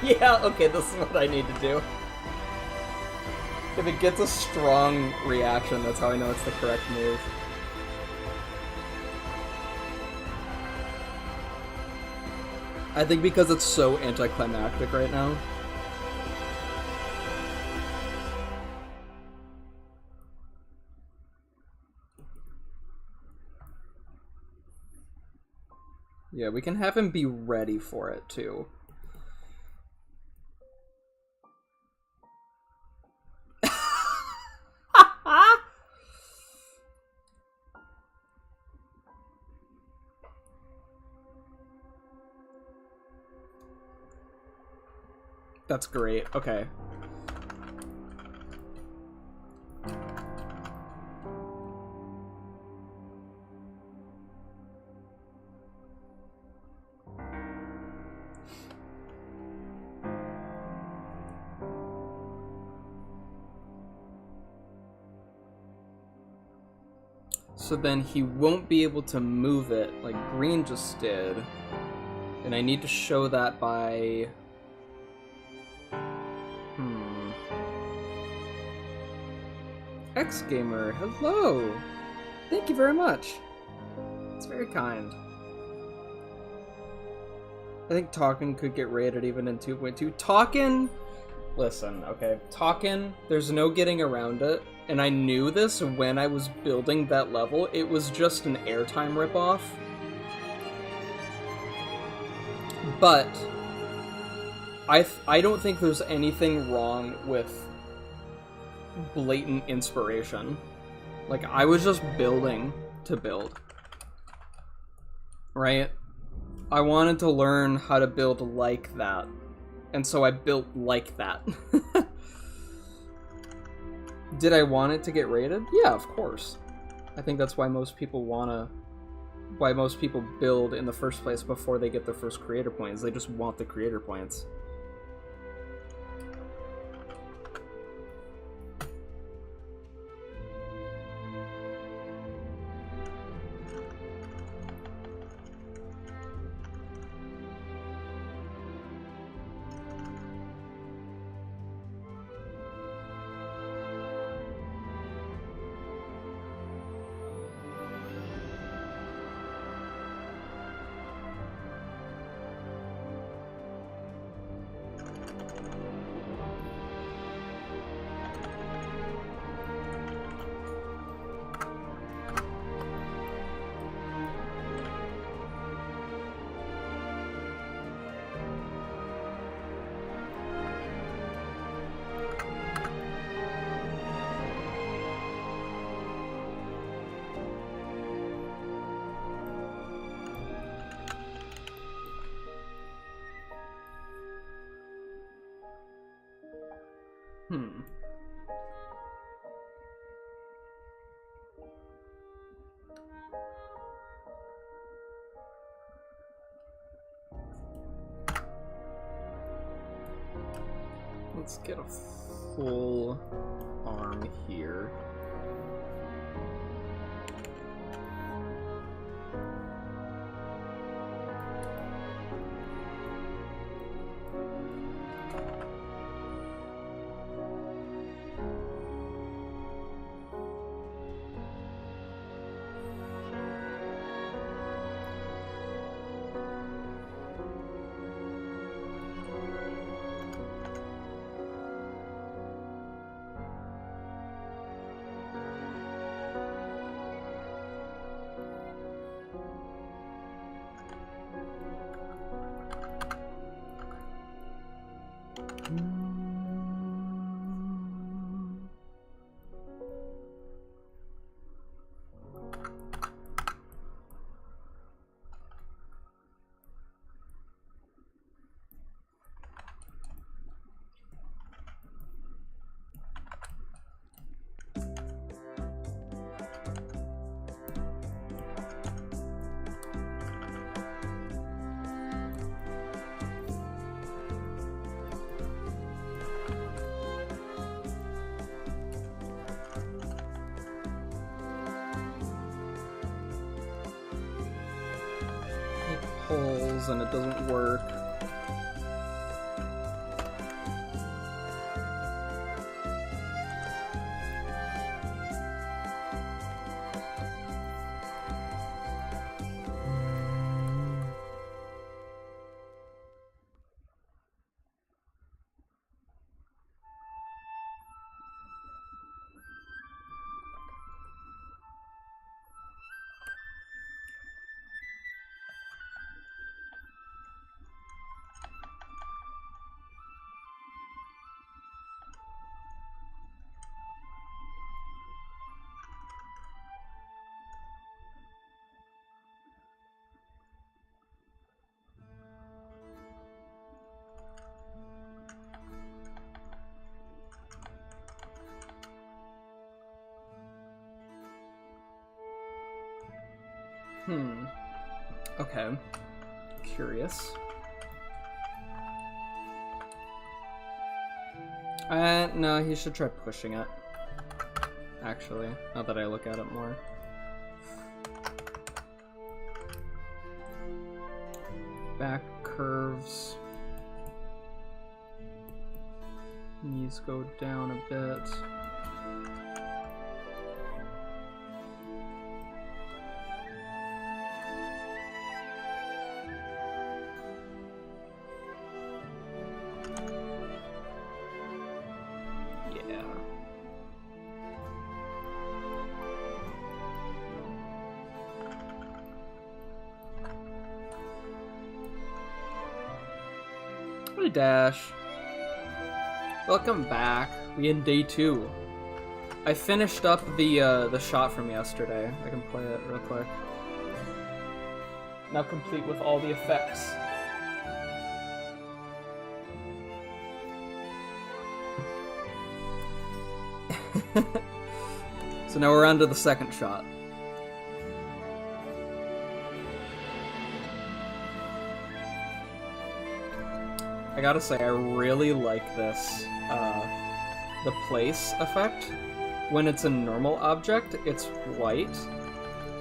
yeah, okay, this is what I need to do. If it gets a strong reaction, that's how I know it's the correct move. I think because it's so anticlimactic right now. Yeah, we can have him be ready for it, too. That's great. Okay. So then he won't be able to move it like green just did. And I need to show that by... X-Gamer, hello! Thank you very much. It's very kind. I think Talkin could get rated even in 2.2. Talkin... Listen, okay. Talkin, there's no getting around it. And I knew this when I was building that level. It was just an airtime ripoff. But I don't think there's anything wrong with blatant inspiration. Like, I was just building to build. Right? I wanted to learn how to build like that. And so I built like that. Did I want it to get rated? Yeah, of course. I think that's why most people build in the first place before they get their first creator points. They just want the creator points. Let's get a full arm here. And it doesn't work. Okay. Curious. No, he should try pushing it. Actually, now that I look at it more. back curves. Knees go down a bit. Dash. Welcome back. We in day 2. I finished up the shot from yesterday. I can play it real quick. Now complete with all the effects. So now we're on to the second shot. I gotta say, I really like this, the place effect. When it's a normal object, it's white,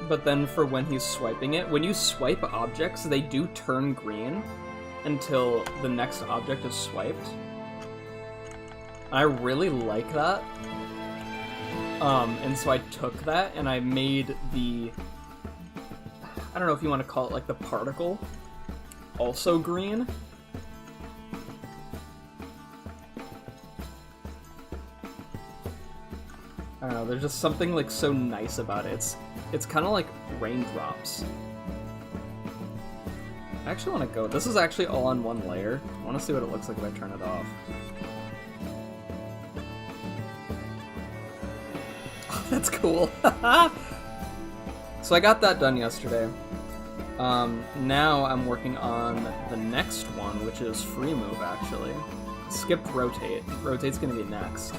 but then for when he's swiping it, when you swipe objects, they do turn green until the next object is swiped. I really like that. And so I took that and I made the, I don't know if you want to call it like the particle, also green. I don't know, there's just something like so nice about it. It's kind of like raindrops. I actually want to go. This is actually all on one layer. I want to see what it looks like if I turn it off. Oh, that's cool. So I got that done yesterday. Now I'm working on the next one, which is free move actually. Skipped rotate. Rotate's gonna be next.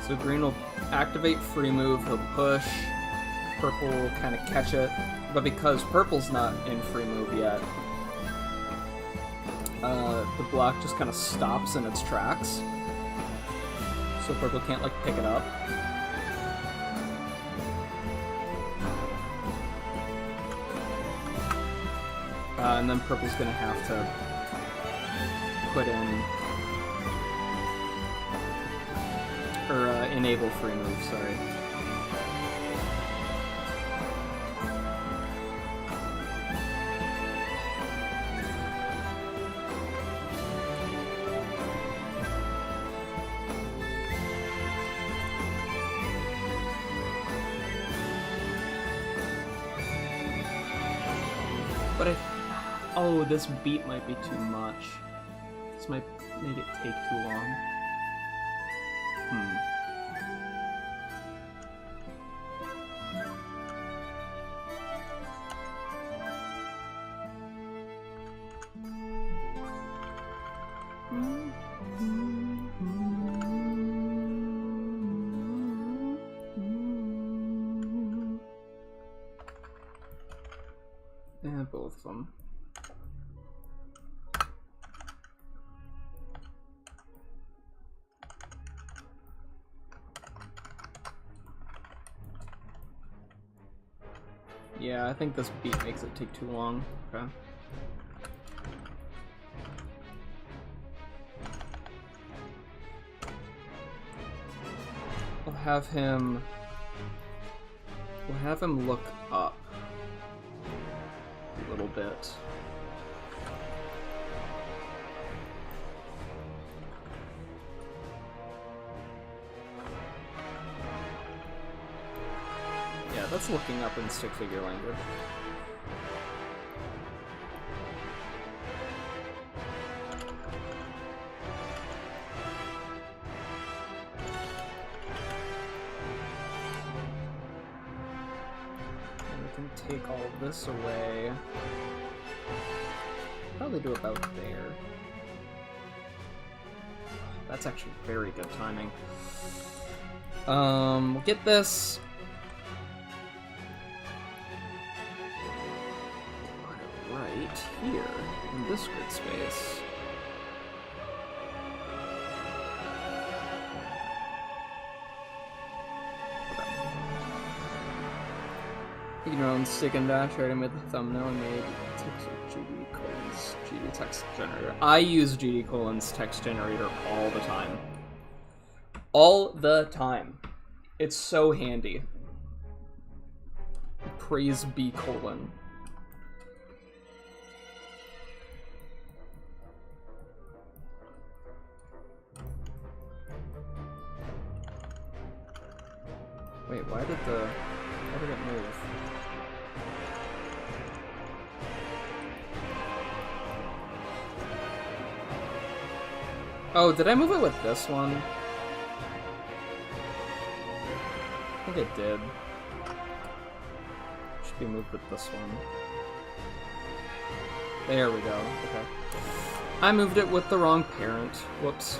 So green will activate free move, he'll push, purple will kind of catch it, but because purple's not in free move yet, the block just kind of stops in its tracks, so purple can't like pick it up. And then purple's gonna have to put in or enable free move, sorry. But oh, this beat might be too much. This might make it take too long. Yeah, both of them. Yeah, I think this beat makes it take too long. Okay. We'll have him look up a little bit. Yeah, that's looking up in stick figure language. Take all of this away. Probably do about there. That's actually very good timing. We'll get this. right here in this grid space. You can run stick and dash. I already made the thumbnail and made GD text generator. I use GD:'s text generator all the time. All the time. It's so handy. Praise B:. Wait, why did it move? Oh, did I move it with this one? I think it did. Should be moved with this one. There we go. Okay. I moved it with the wrong parent. Whoops.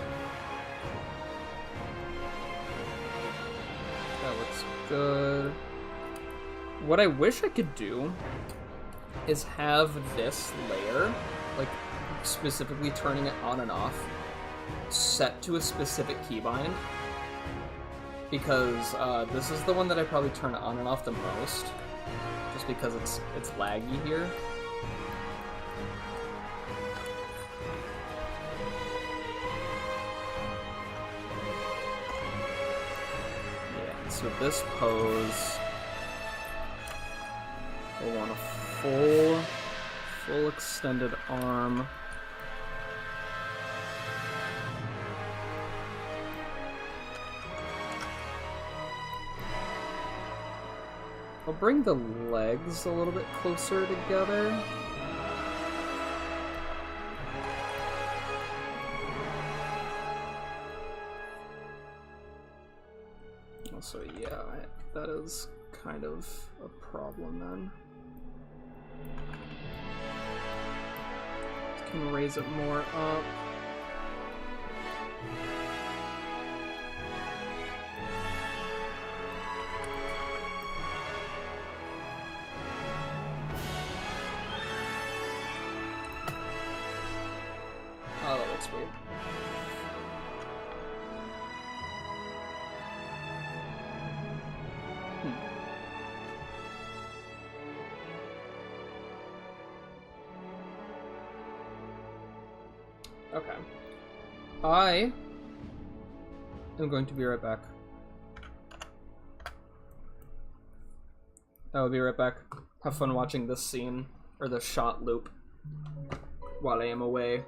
That looks good. What I wish I could do is have this layer, like specifically turning it on and off, set to a specific keybind, because this is the one that I probably turn on and off the most, just because it's laggy here. Yeah, so this pose, I want a full extended arm. I'll bring the legs a little bit closer together. Also, yeah, that is kind of a problem then. Can raise it more up. Oh, that looks weird. Okay. I am going to be right back. I'll be right back. Have fun watching this scene, or the shot loop, while I am away.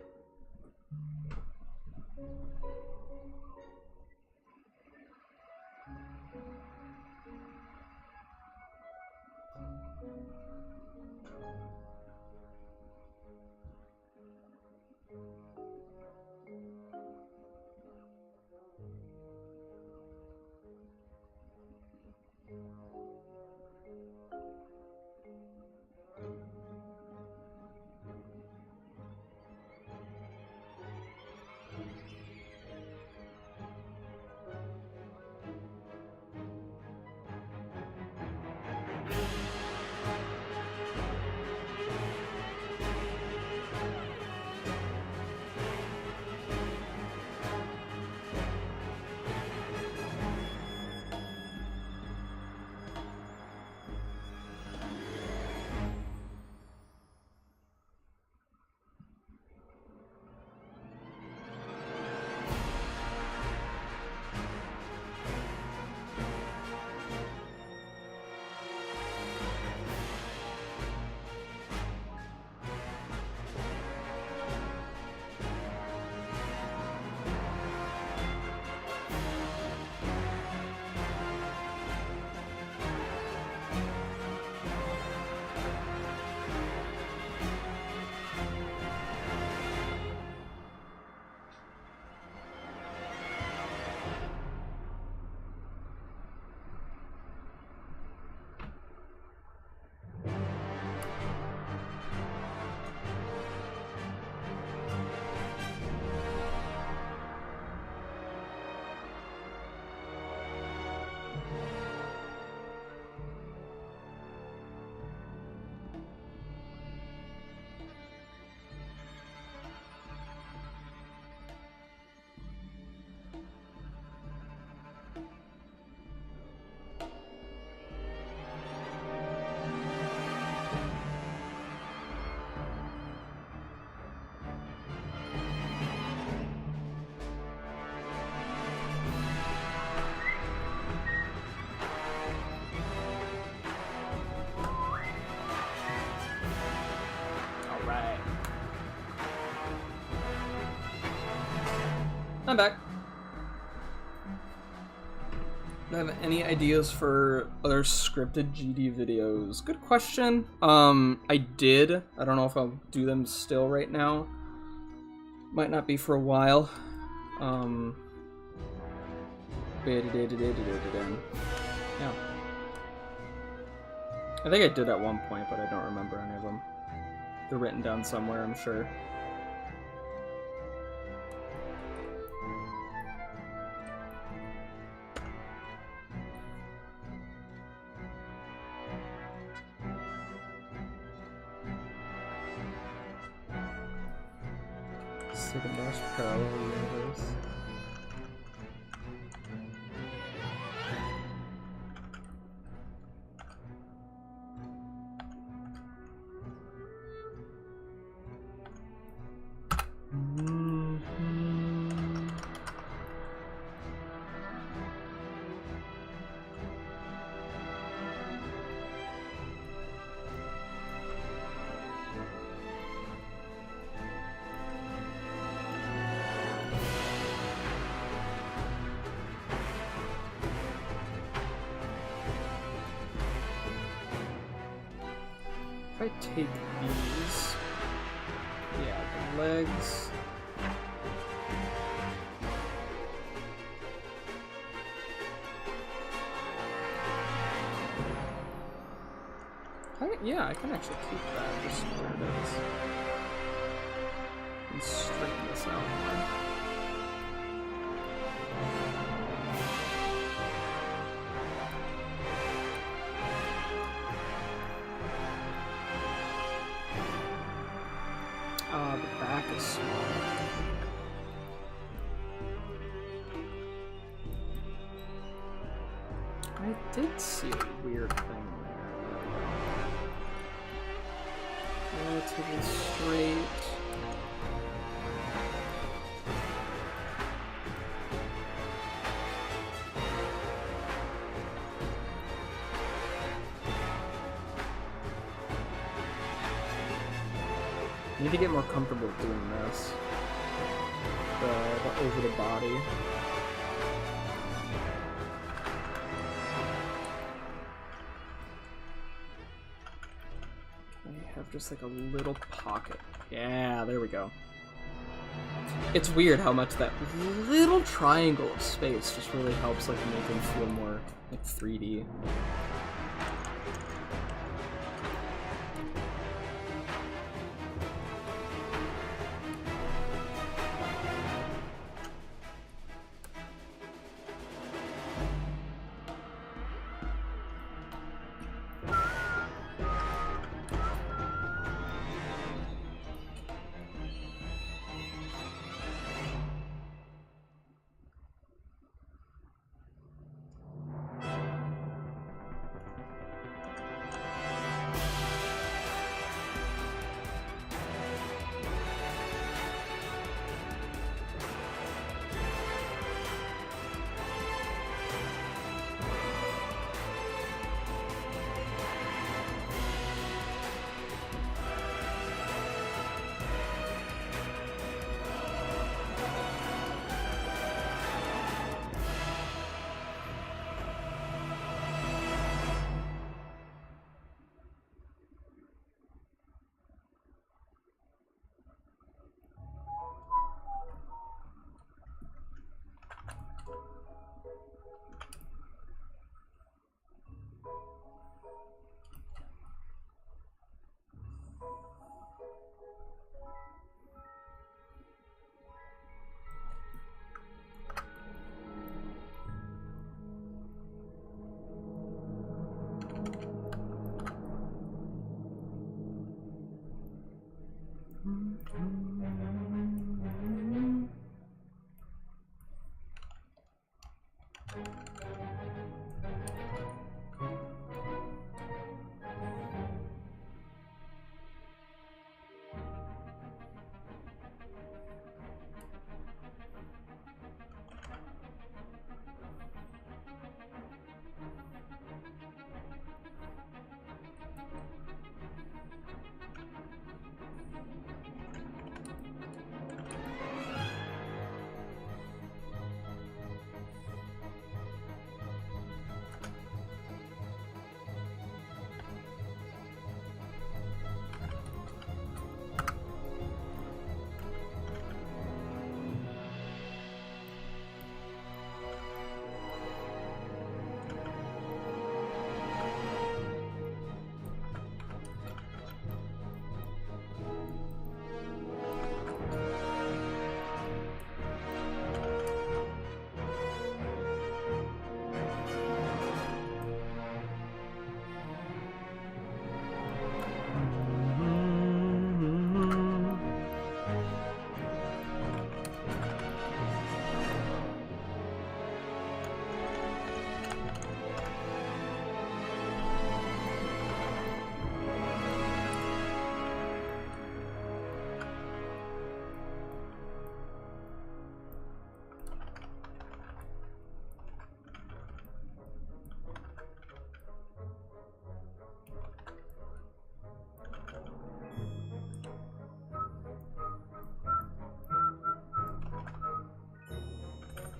I'm back. Do I have any ideas for other scripted GD videos? Good question. I did. I don't know if I'll do them still right now. Might not be for a while. Yeah. I think I did at one point, but I don't remember any of them. They're written down somewhere, I'm sure. Second best parallel universe. If I take these, yeah, the legs. Yeah, I can actually keep that just where it is. And straighten this out more. The back is small. I did see a weird thing there. Relatively straight. I need to get more comfortable doing this. The over the body. I have just like a little pocket. Yeah, there we go. It's weird how much that little triangle of space just really helps like make them feel more like 3D.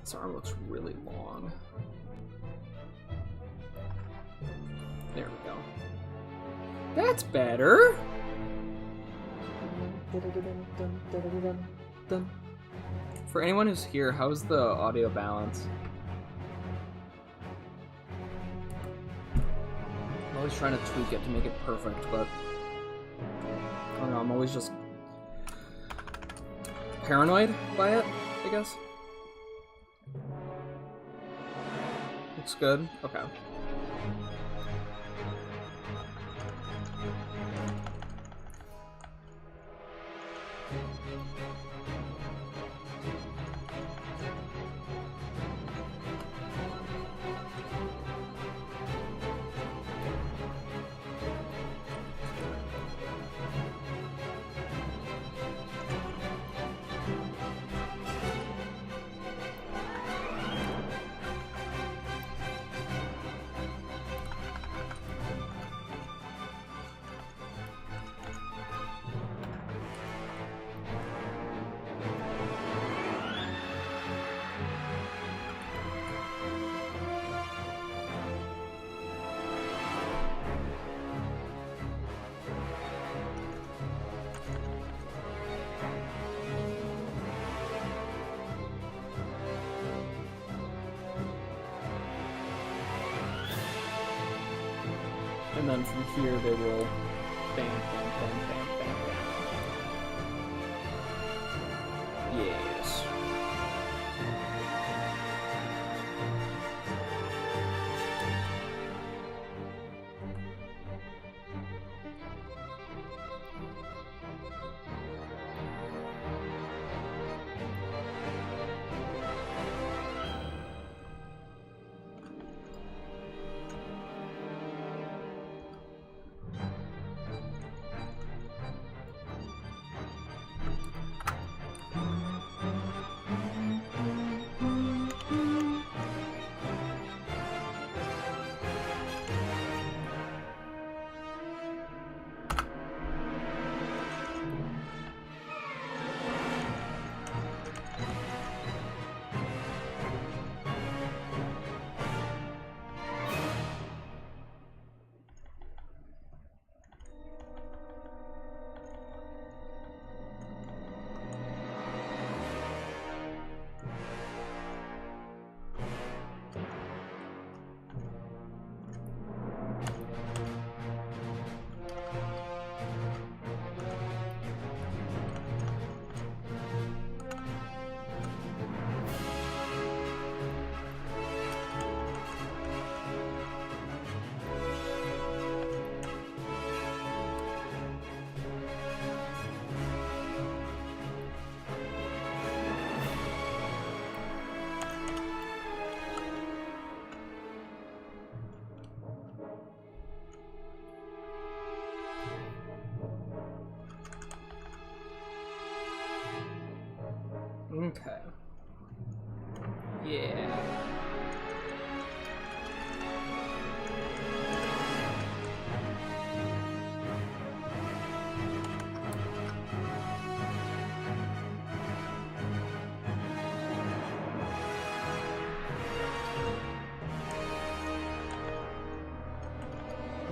This arm looks really long. There we go. That's better! For anyone who's here, how's the audio balance? I'm always trying to tweak it to make it perfect, but I don't know, I'm always just paranoid by it, I guess. Looks good? Okay. And then from here they will bam, bam, bam, bam, bam, bam. Yes. Okay. Yeah.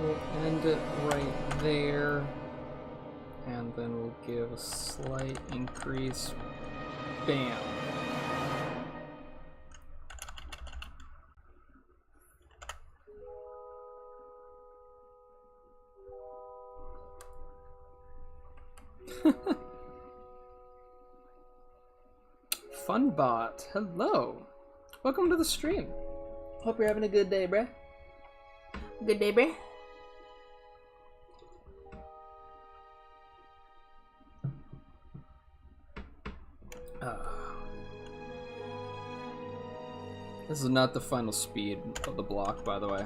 We'll end it right there, and then we'll give a slight increase. Bam. Funbot, hello. Welcome to the stream. Hope you're having a good day, bruh. Good day, bruh. This is not the final speed of the block, by the way.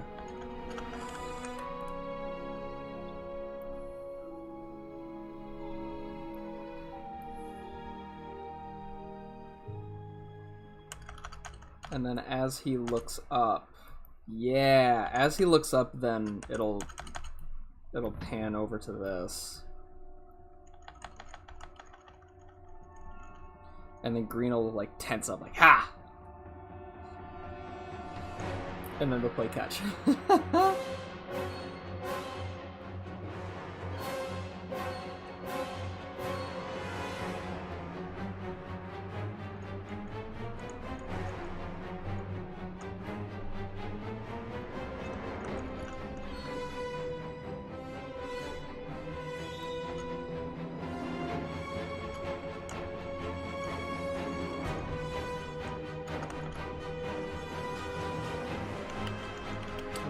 And then as he looks up, yeah, as he looks up, then it'll pan over to this. And then green will like tense up, like, ha! And then they'll play catch.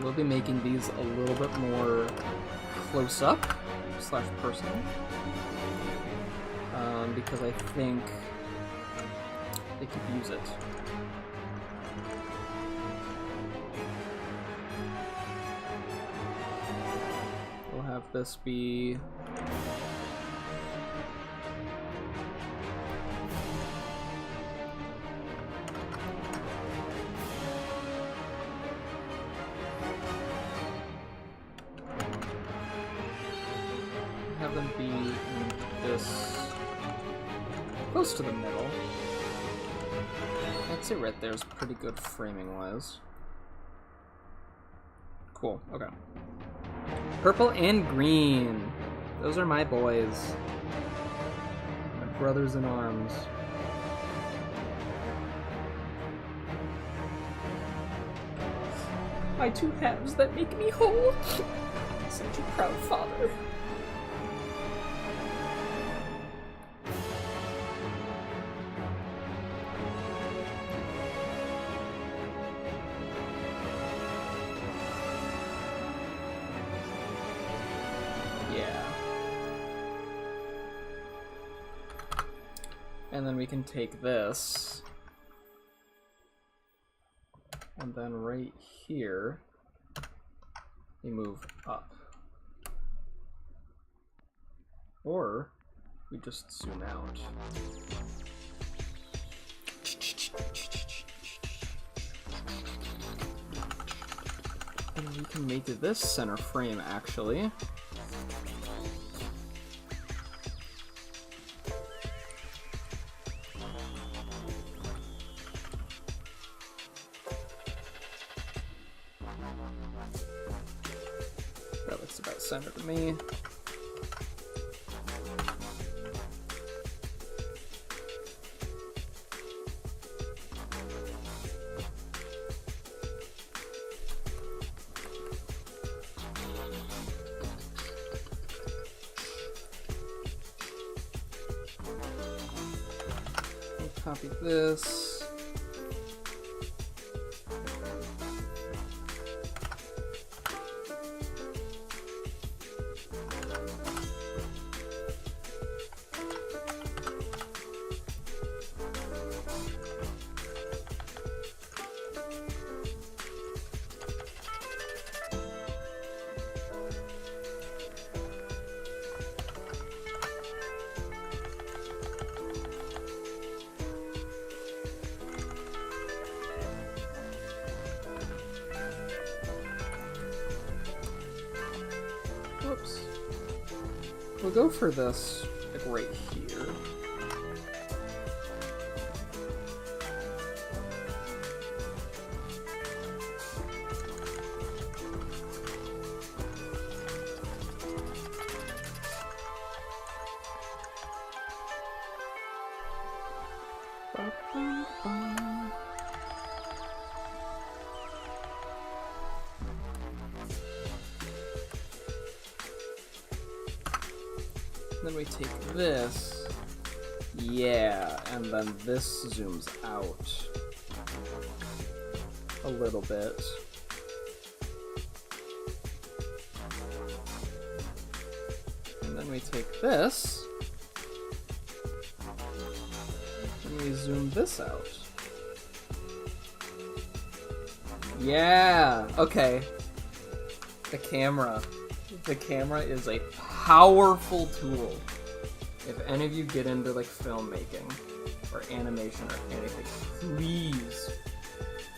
We'll be making these a little bit more close up / personal, because I think they could use it. We'll have this be them be in this close to the middle. I'd say right there is pretty good framing wise. Cool, okay. Purple and green. Those are my boys. My brothers in arms. My two halves that make me whole. Such a proud father. And then we can take this, and then right here, we move up. Or we just zoom out. And we can make this center frame, actually. That looks about center to me. Copy this. Whoops. We'll go for this, like, right here. Then we take this, yeah, and then this zooms out a little bit. And then we take this, and we zoom this out. Yeah, okay. The camera is a powerful tool. If any of you get into like filmmaking or animation or anything, please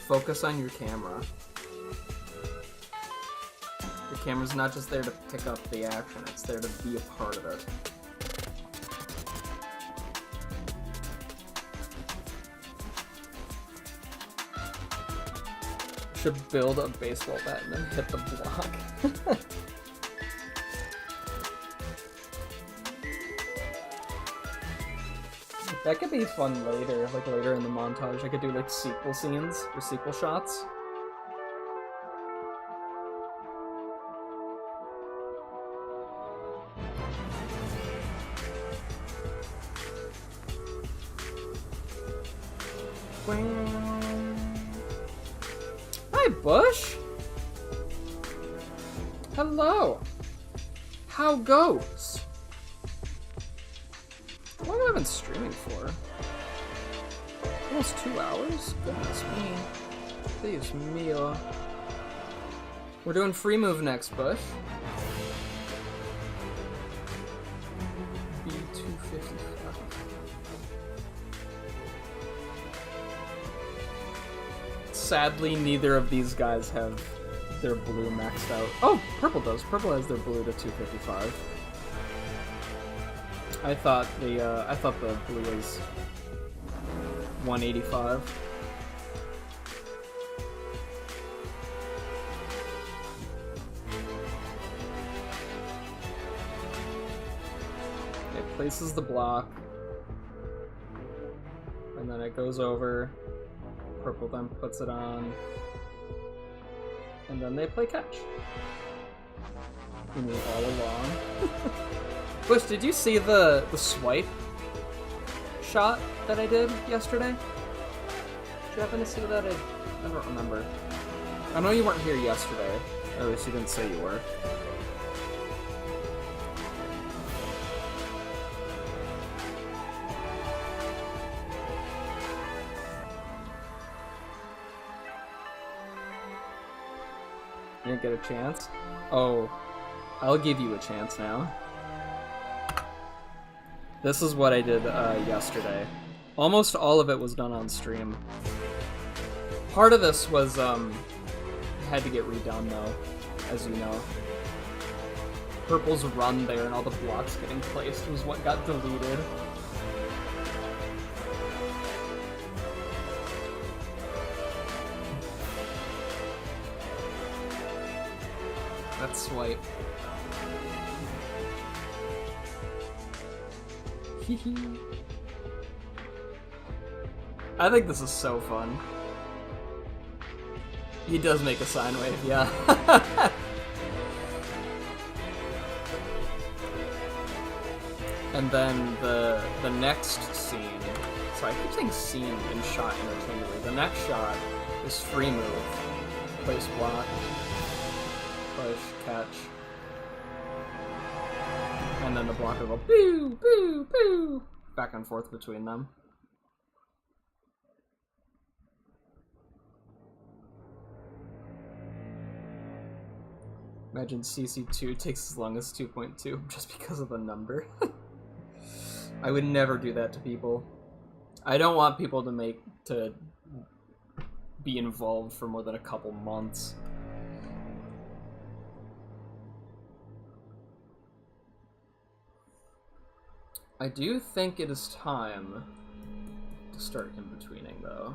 focus on your camera. The camera's not just there to pick up the action, it's there to be a part of it. Should build a baseball bat and then hit the block. That could be fun later, like later in the montage. I could do like sequel scenes or sequel shots. Hi, Bush! Hello! How goes? How long have I been streaming for? Almost 2 hours? Goodness me. Dios mío. We're doing free move next, Bush. B255. Sadly, neither of these guys have their blue maxed out. Oh, purple does. Purple has their blue to 255. I thought the blue was 185. It places the block, and then it goes over. Purple then puts it on, and then they play catch. You mean all along? Bush, did you see the swipe shot that I did yesterday? Did you happen to see that? I don't remember. I know you weren't here yesterday, or at least you didn't say you were. You didn't get a chance? Oh, I'll give you a chance now. This is what I did yesterday. Almost all of it was done on stream. Part of this was had to get redone though, as you know. Purple's run there and all the blocks getting placed was what got deleted. That swipe. I think this is so fun. He does make a sine wave, yeah. And then the next scene. So I keep saying scene and shot interchangeably. The next shot is free move. Place block. Push, catch. And then the block will go boo, boo, boo, back and forth between them. Imagine CC2 takes as long as 2.2 just because of the number. I would never do that to people. I don't want people to be involved for more than a couple months. I do think it is time to start in-betweening, though.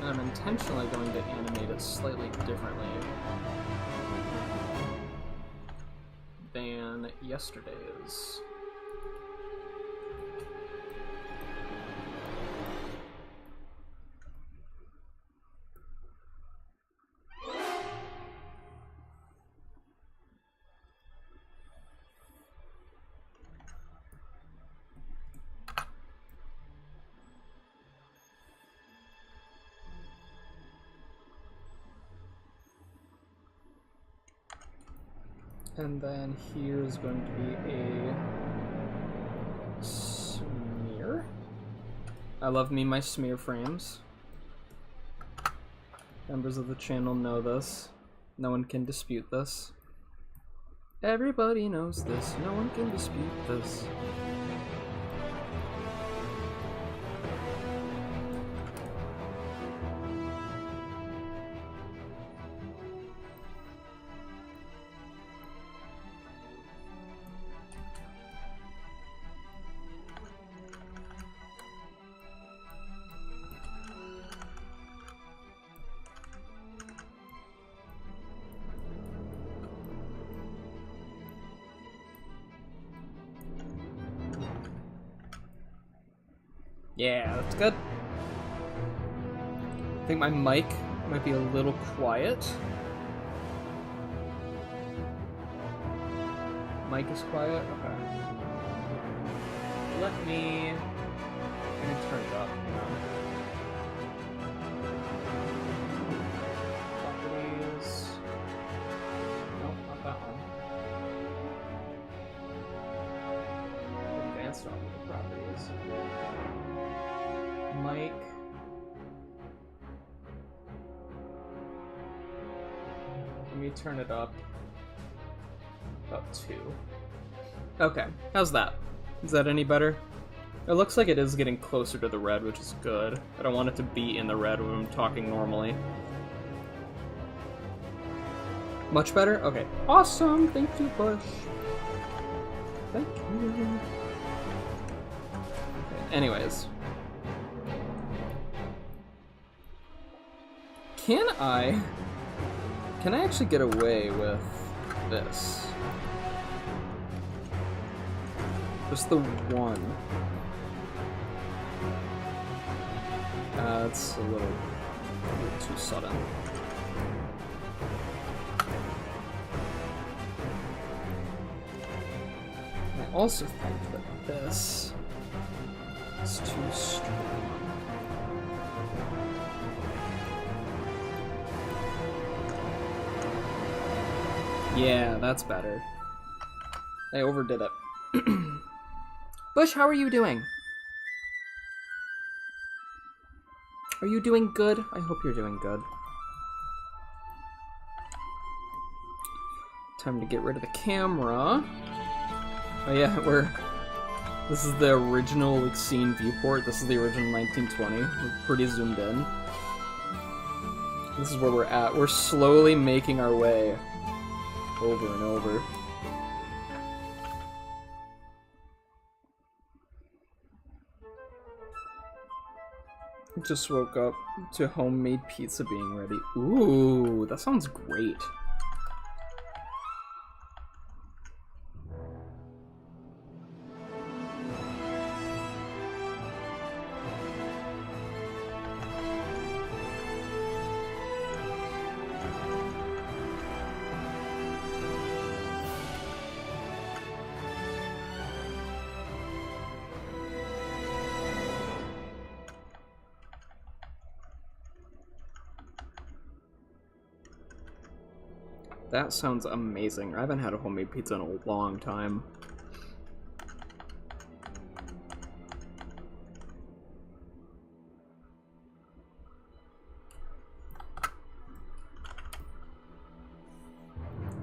I'm intentionally going to animate it slightly differently than yesterday's. And then here's going to be a smear. I love me my smear frames. Members of the channel know this. No one can dispute this. Everybody knows this. No one can dispute this. Yeah, that's good. I think my mic might be a little quiet. Mic is quiet? Okay. Let me turn it up. Properties. Nope, not that one. Advanced audio properties. Mic. Let me turn it up about 2. Okay, how's that? Is that any better? It looks like it is getting closer to the red, which is good. I don't want it to be in the red when I'm talking normally. Much better? Okay, awesome! Thank you, Bush. Thank you. Okay, anyways. Can I actually get away with this? Just the one. That's a little too sudden. I also think that this is too strong. Yeah, that's better. I overdid it. Bush, how are you doing? Are you doing good? I hope you're doing good. Time to get rid of the camera. Oh yeah, this is the original like scene viewport. This is the original 1920. We're pretty zoomed in. This is where we're at. We're slowly making our way over and over. Just woke up to homemade pizza being ready. Ooh, that sounds great. That sounds amazing. I haven't had a homemade pizza in a long time.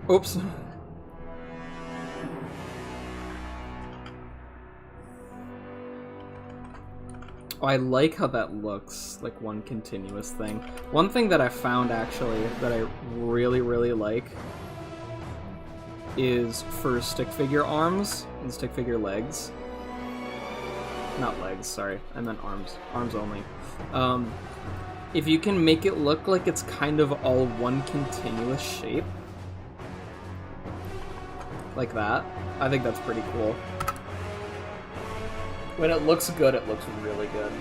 Oops. Oh, I like how that looks, like one continuous thing. One thing that I found, actually, that I really, really like is for stick figure arms and stick figure legs. Not legs, sorry. I meant arms. Arms only. If you can make it look like it's kind of all one continuous shape, like that, I think that's pretty cool. When it looks good, it looks really good.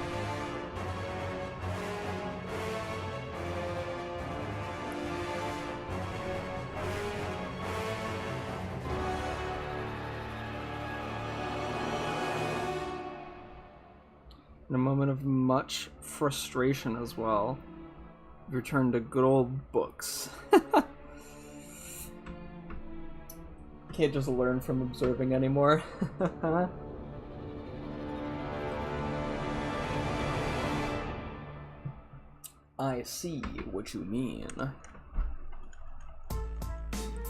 In a moment of much frustration as well, we return to good old books. Can't just learn from observing anymore. I see what you mean.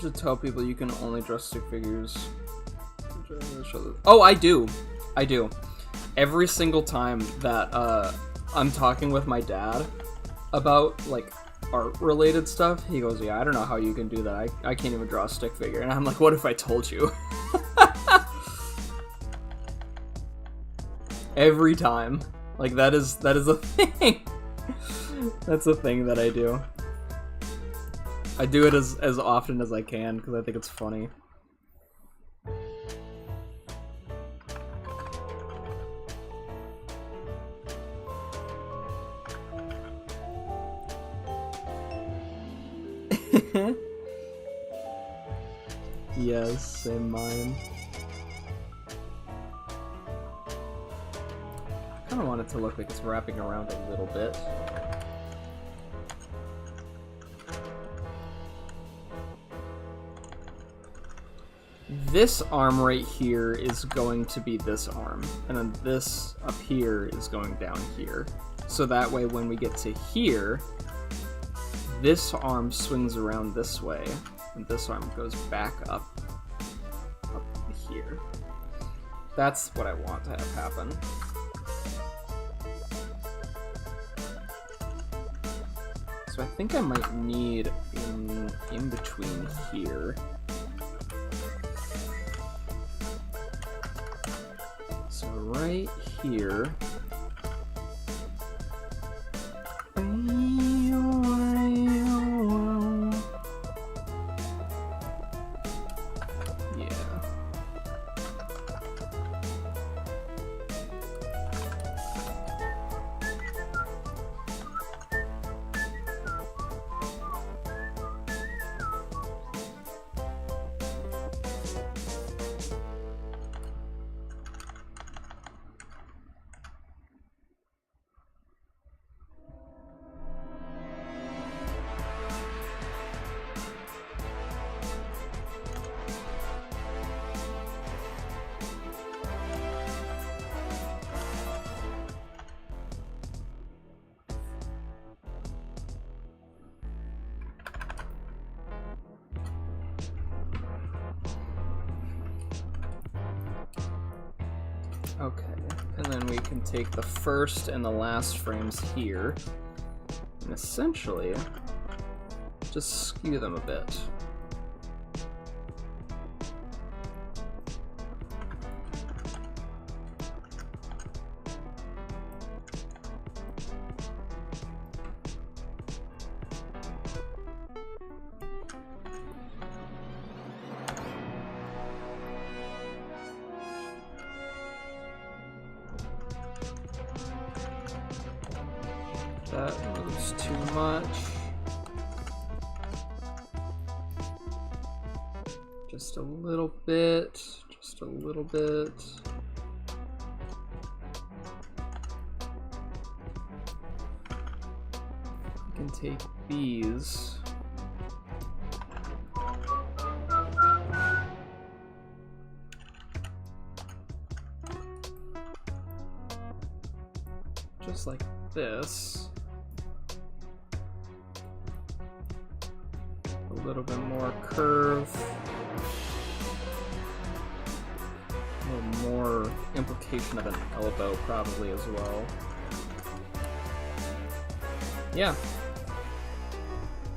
should tell people you can only draw stick figures. Oh, I do. I do. Every single time that I'm talking with my dad about like art-related stuff, he goes, "Yeah, I don't know how you can do that. I can't even draw a stick figure." And I'm like, "What if I told you?" Every time. Like, that is a thing. That's a thing that I do. I do it as often as I can because I think it's funny. Yes, same mine. I kind of want it to look like it's wrapping around a little bit. This arm right here is going to be this arm, and then this up here is going down here. So that way when we get to here, this arm swings around this way, and this arm goes back up here. That's what I want to have happen. So I think I might need in between here. So right here. Okay, and then we can take the first and the last frames here, and essentially just skew them a bit. That moves too much. Just a little bit, just a little bit. We can take these. Just like this. A little bit more curve. A little more implication of an elbow probably as well. Yeah.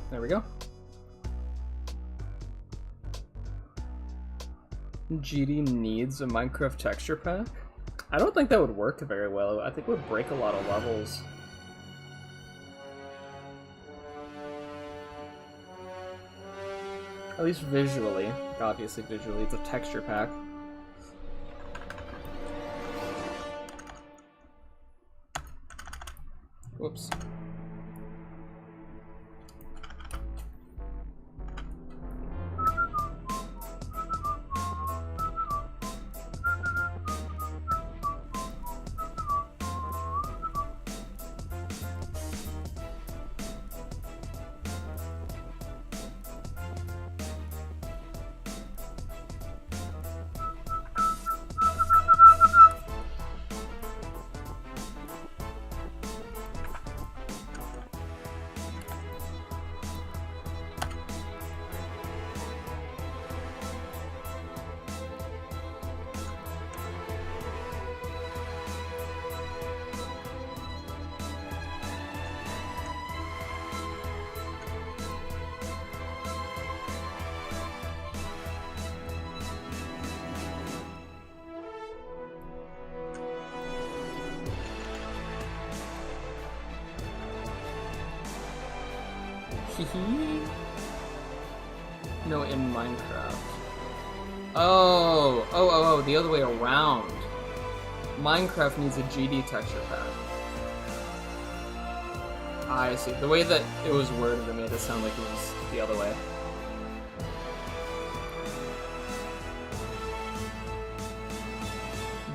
There we go. GD needs a Minecraft texture pack? I don't think that would work very well. I think it would break a lot of levels. At least visually. Obviously visually, it's a texture pack. Whoops. No, in Minecraft. Oh, the other way around. Minecraft needs a GD texture pack. I see. The way that it was worded, it made it sound like it was the other way.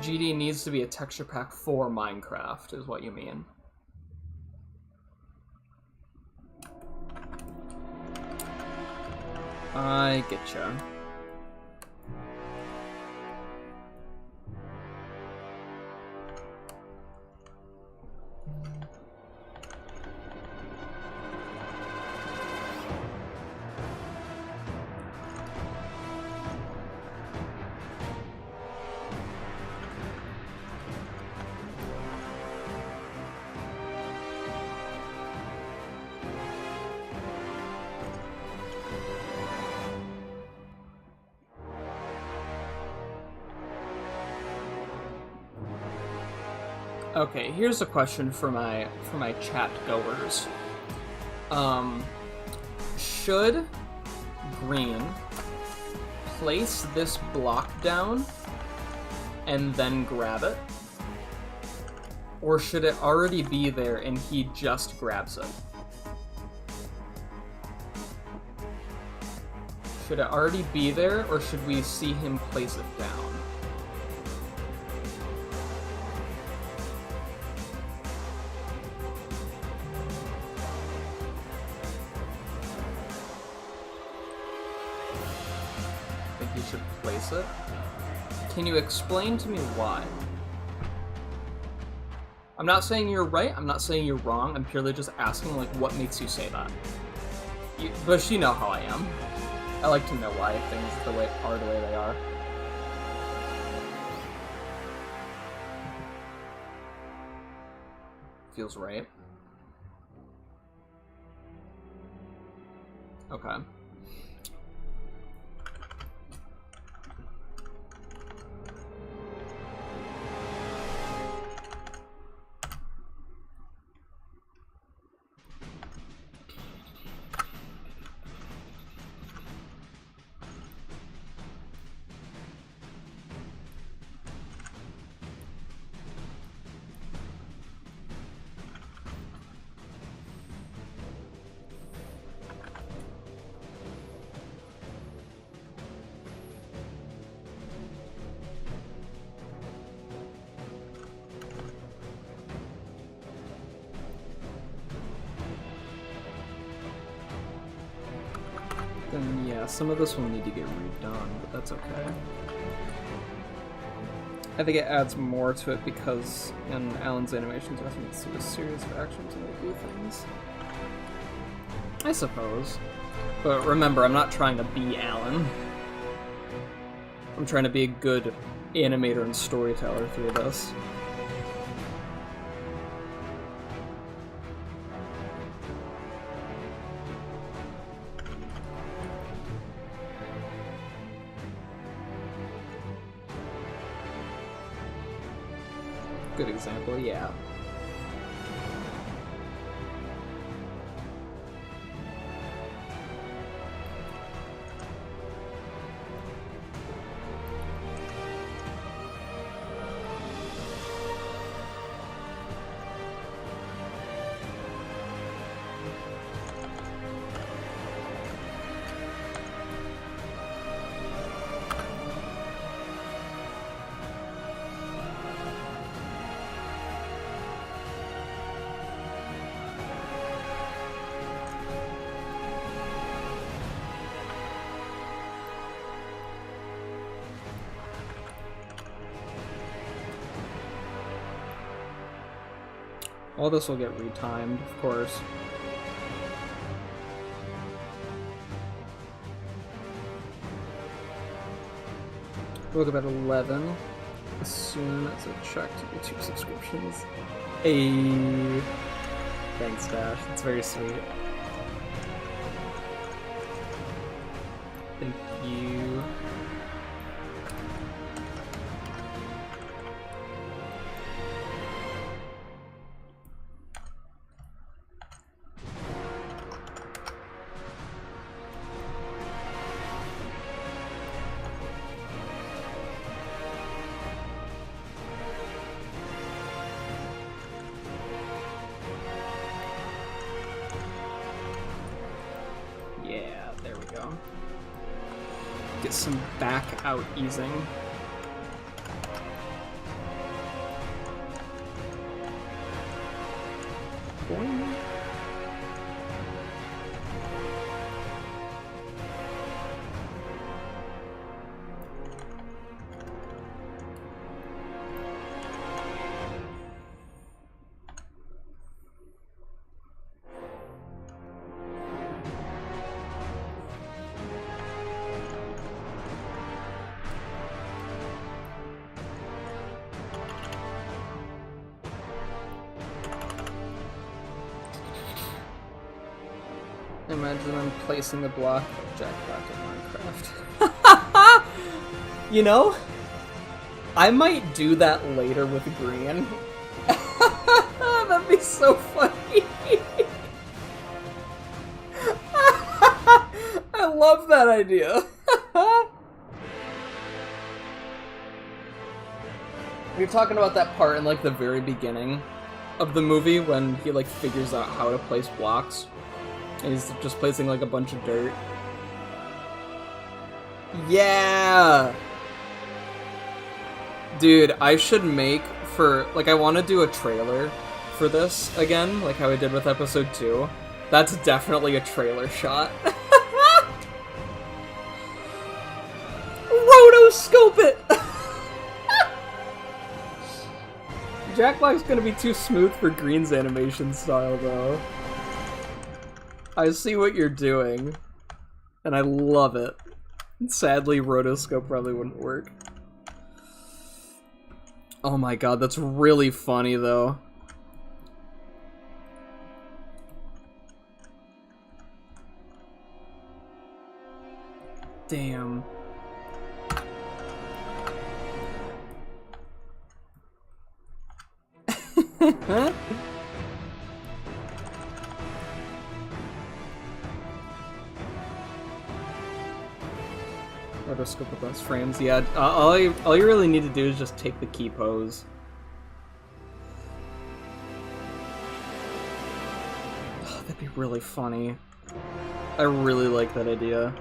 GD needs to be a texture pack for Minecraft, is what you mean. I getcha. Okay, here's a question for my chat goers. Should green place this block down and then grab it? Or should it already be there and he just grabs it? Should it already be there, or should we see him place it down? Place it. Can you explain to me why? I'm not saying you're right, I'm not saying you're wrong, I'm purely just asking, like, what makes you say that? But you know how I am. I like to know why things are the way they are. Feels right. Okay. Then yeah, some of this will need to get redone, but that's okay. I think it adds more to it because in Alan's animations, I think it's a serious reaction to like do things. I suppose. But remember, I'm not trying to be Alan. I'm trying to be a good animator and storyteller through this. Good example, yeah. All this will get retimed, of course. We'll go about 11 as soon as I check YouTube subscriptions. Hey, thanks, Dash. It's very sweet. Thank you. Yeah, there we go. Get some back out easing. Boing. Imagine them placing the block of Jackpot in Minecraft. You know, I might do that later with green. That'd be so funny. I love that idea. You're talking about that part in like the very beginning of the movie when he like figures out how to place blocks. And he's just placing like a bunch of dirt. Yeah! Dude, I should make for, like, I want to do a trailer for this again, like how I did with episode 2. That's definitely a trailer shot. Rotoscope it! Jack Black's gonna be too smooth for Green's animation style, though. I see what you're doing, and I love it. Sadly, rotoscope probably wouldn't work. Oh my god, that's really funny, though. Damn. Rotoscope with less frames, yeah. All you really need to do is just take the key pose. Oh, that'd be really funny. I really like that idea.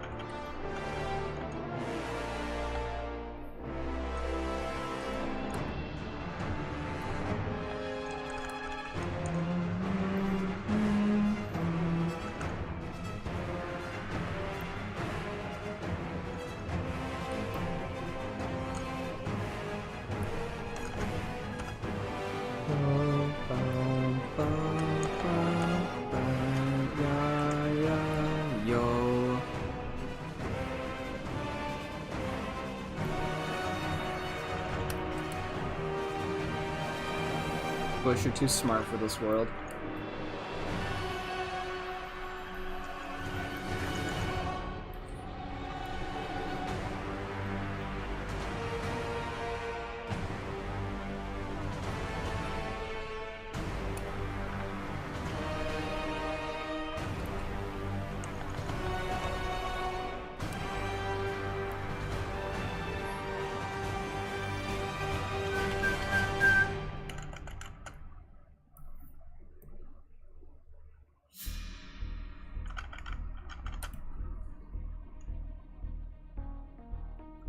Bush, you're too smart for this world.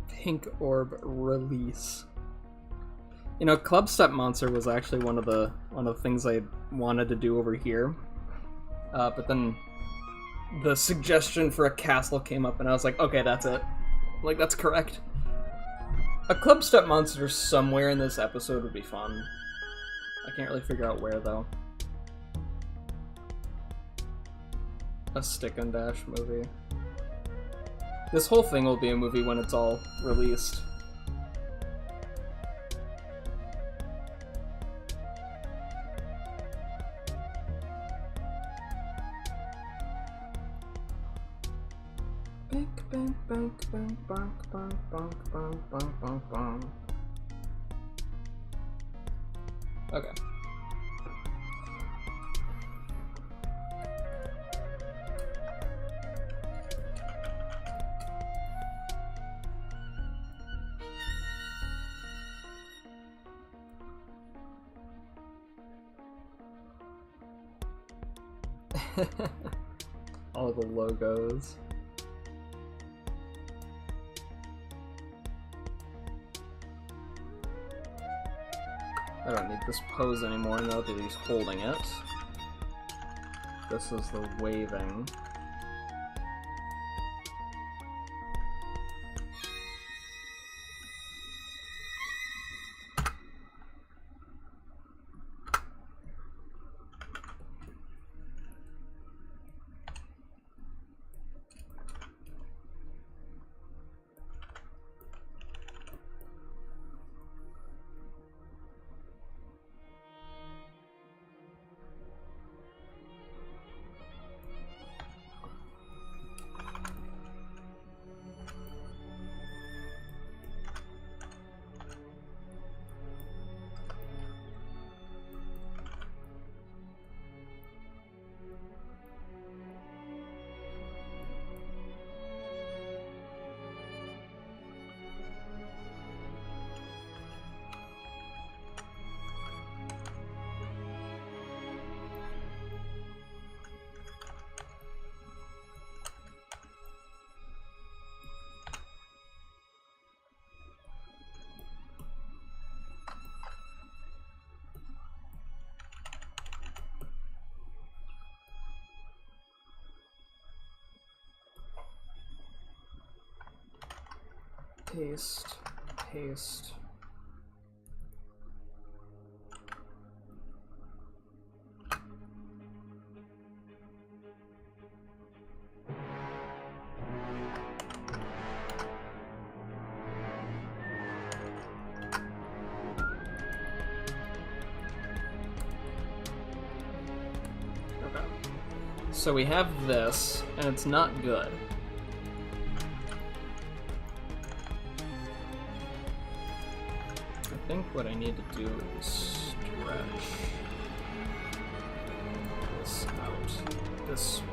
Pink orb release. You know, Club Step Monster was actually one of the things I wanted to do over here. But then the suggestion for a castle came up and I was like, okay, that's it. Like, that's correct. A Club Step Monster somewhere in this episode would be fun. I can't really figure out where, though. A Stick and Dash movie. This whole thing will be a movie when it's all released. Okay. All the logos. I don't need this pose anymore now that he's holding it. This is the waving. Paste, paste. Okay. So we have this, and it's not good. I think what I need to do is stretch this out this way.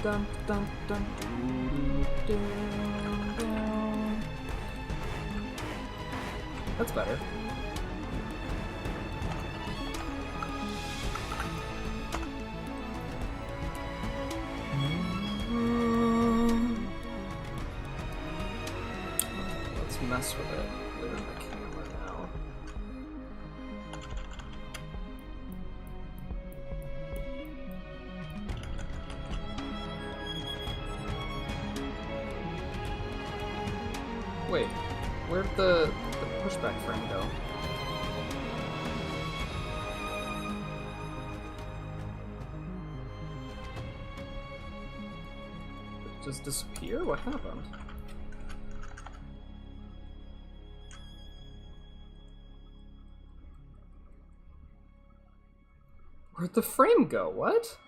Dun, dun, dun, doo, dun, dun. That's better. Let's mess with it. Clear the camera now. Wait, where'd the pushback frame go? Did it just disappear? What happened? Where'd the frame go? What?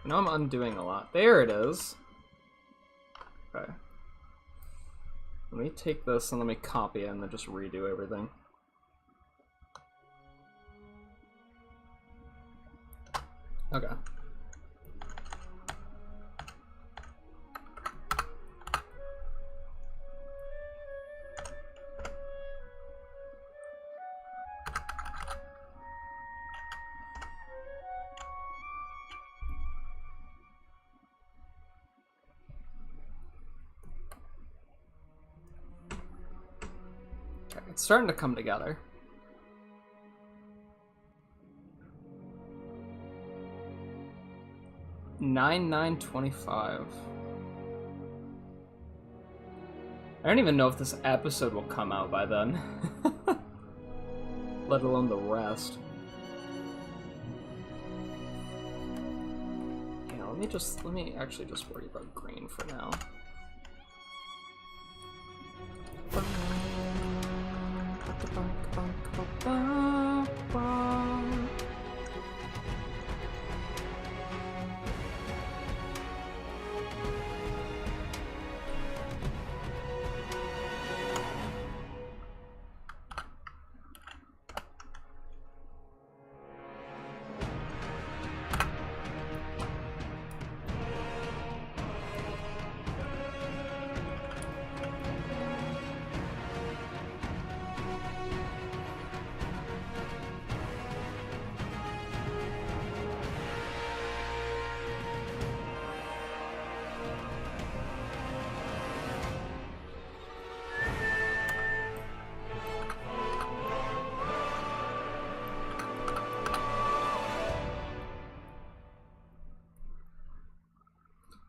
I know I'm undoing a lot. There it is. Okay. Let me take this and let me copy it and then just redo everything. Okay. It's starting to come together. $9/9/25. I don't even know if this episode will come out by then. Let alone the rest. Yeah, let me actually just worry about green for now.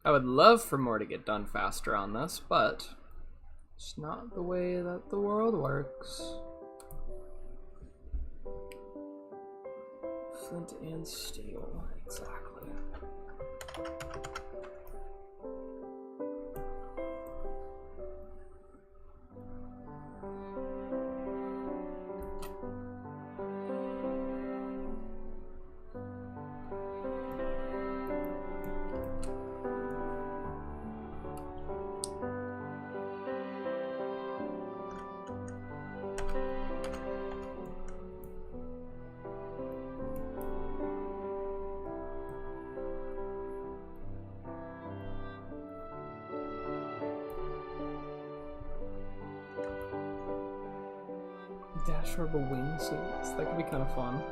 I would love for more to get done faster on this, but it's not the way that the world works. Flint and steel, exactly. Dash rubber wingsuits. That could be kind of fun.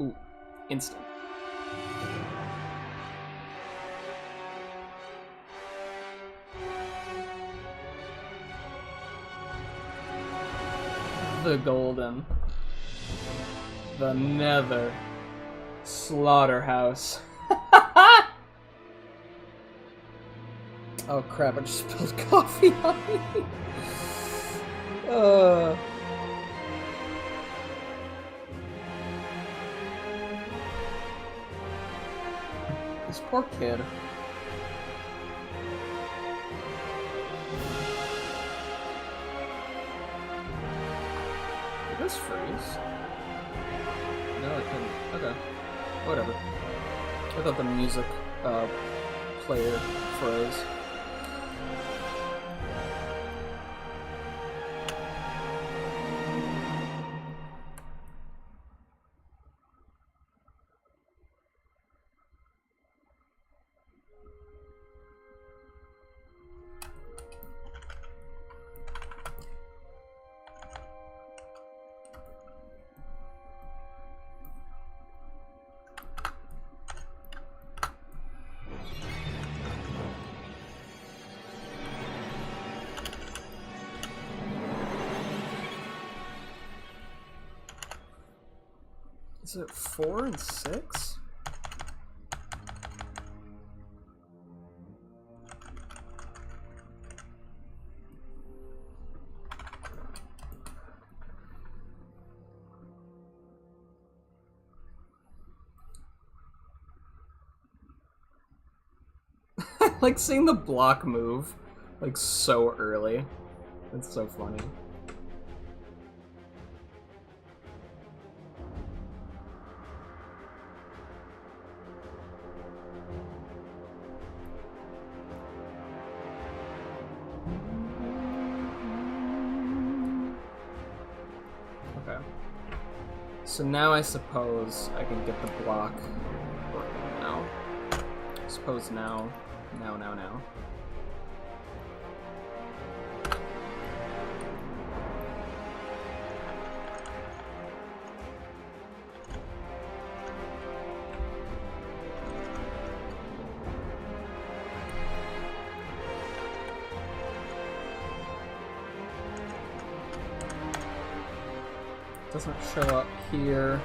Ooh, instant. The golden. The nether. Slaughterhouse. Oh crap, I just spilled coffee on me. This poor kid. Did this freeze? No, it didn't. Okay. Whatever. I thought the music player froze. Is it 4 and 6? I like seeing the block move, like, so early. It's so funny. So now I suppose I can get the block working now. I suppose now. Doesn't show up here.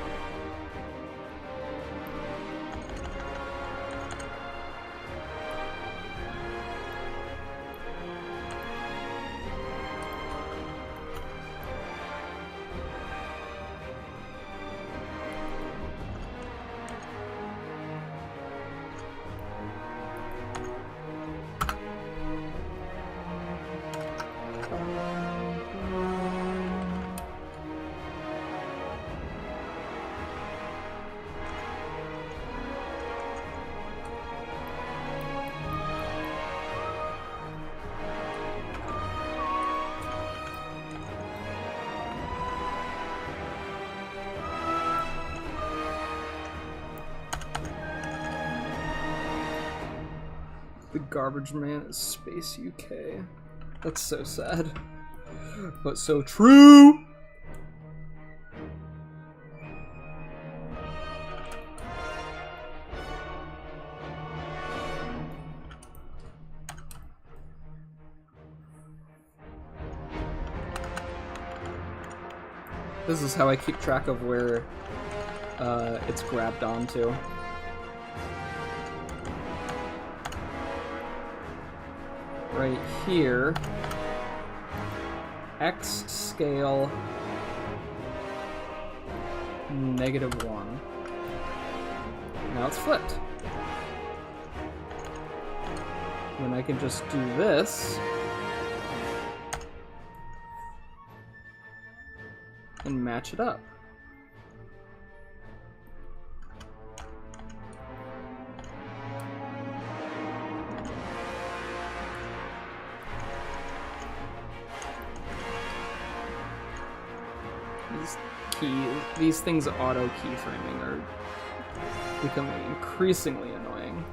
garbage man is Space UK. That's so sad. But so true! This is how I keep track of where it's grabbed onto. Right here, X scale -1. Now it's flipped. Then I can just do this and match it up. These things auto keyframing are becoming increasingly annoying.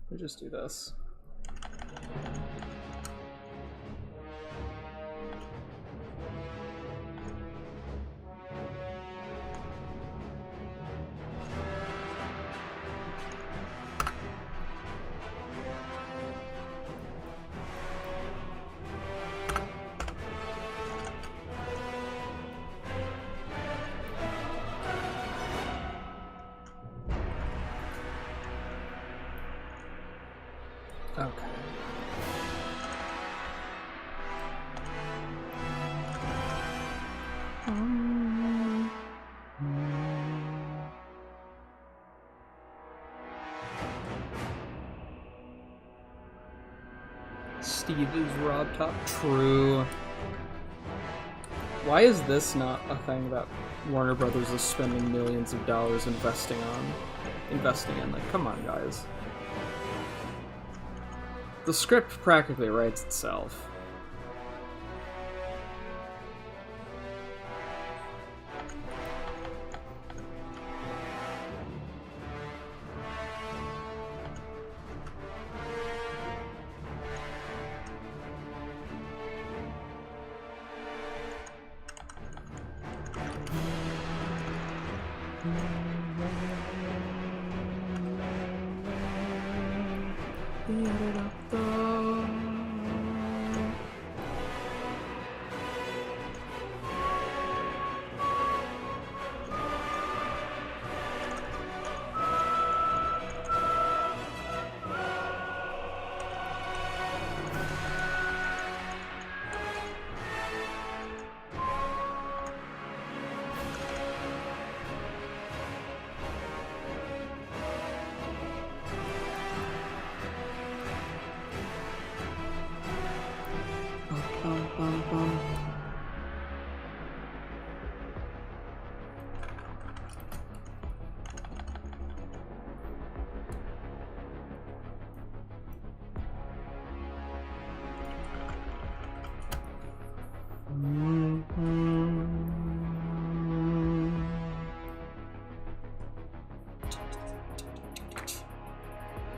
We just do this. Okay. Steve is Rob Top. True. Why is this not a thing that Warner Brothers is spending millions of dollars investing in? Like, come on, guys. The script practically writes itself.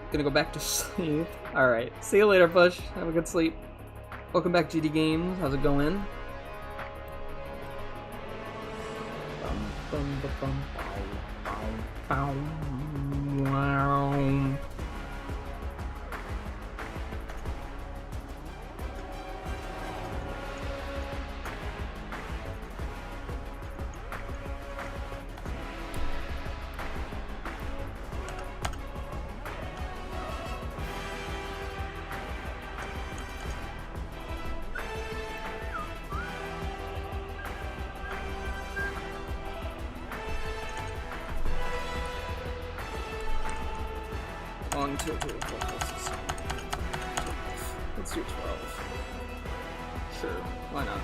Gonna go back to sleep. Alright, see you later, Push. Have a good sleep. Welcome back, GD Games. How's it going? Let's do 12. Sure, why not?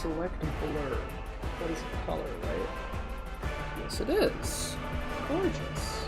Select blur. That is a color, right? Yes, it is. Gorgeous.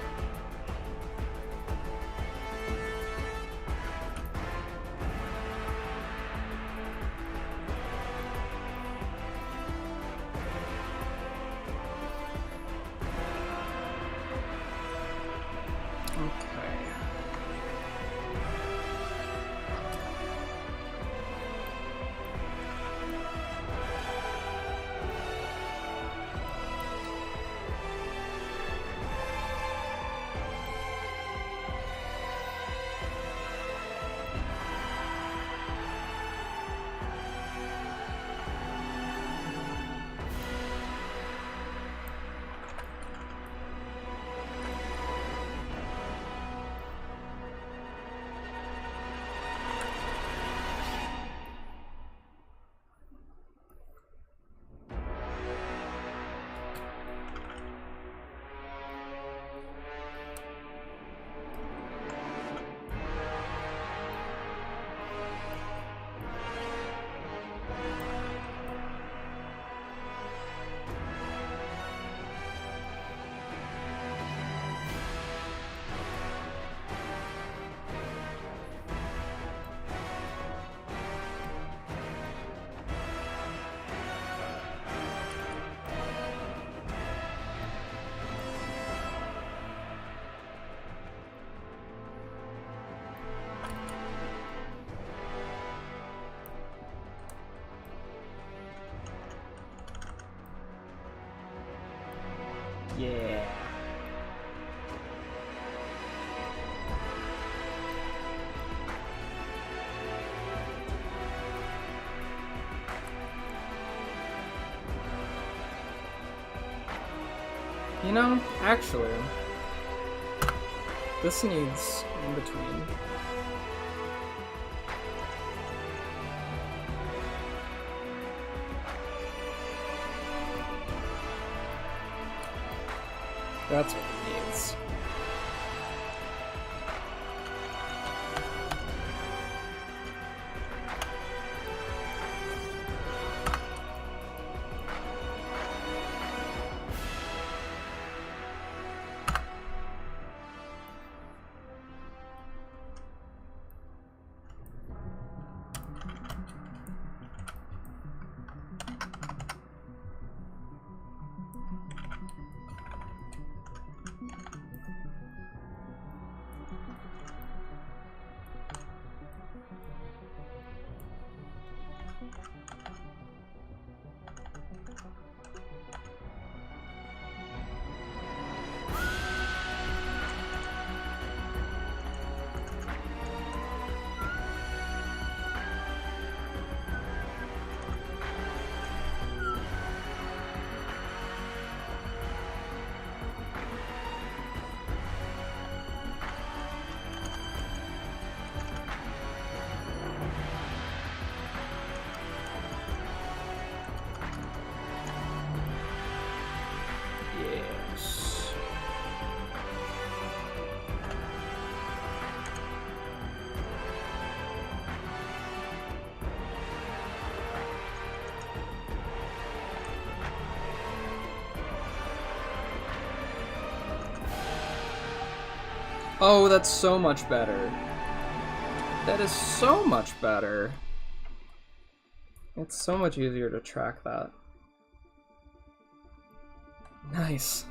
Yeah. You know, actually, this needs in between. That's what it needs. Oh, that's so much better. That is so much better. It's so much easier to track that. Nice.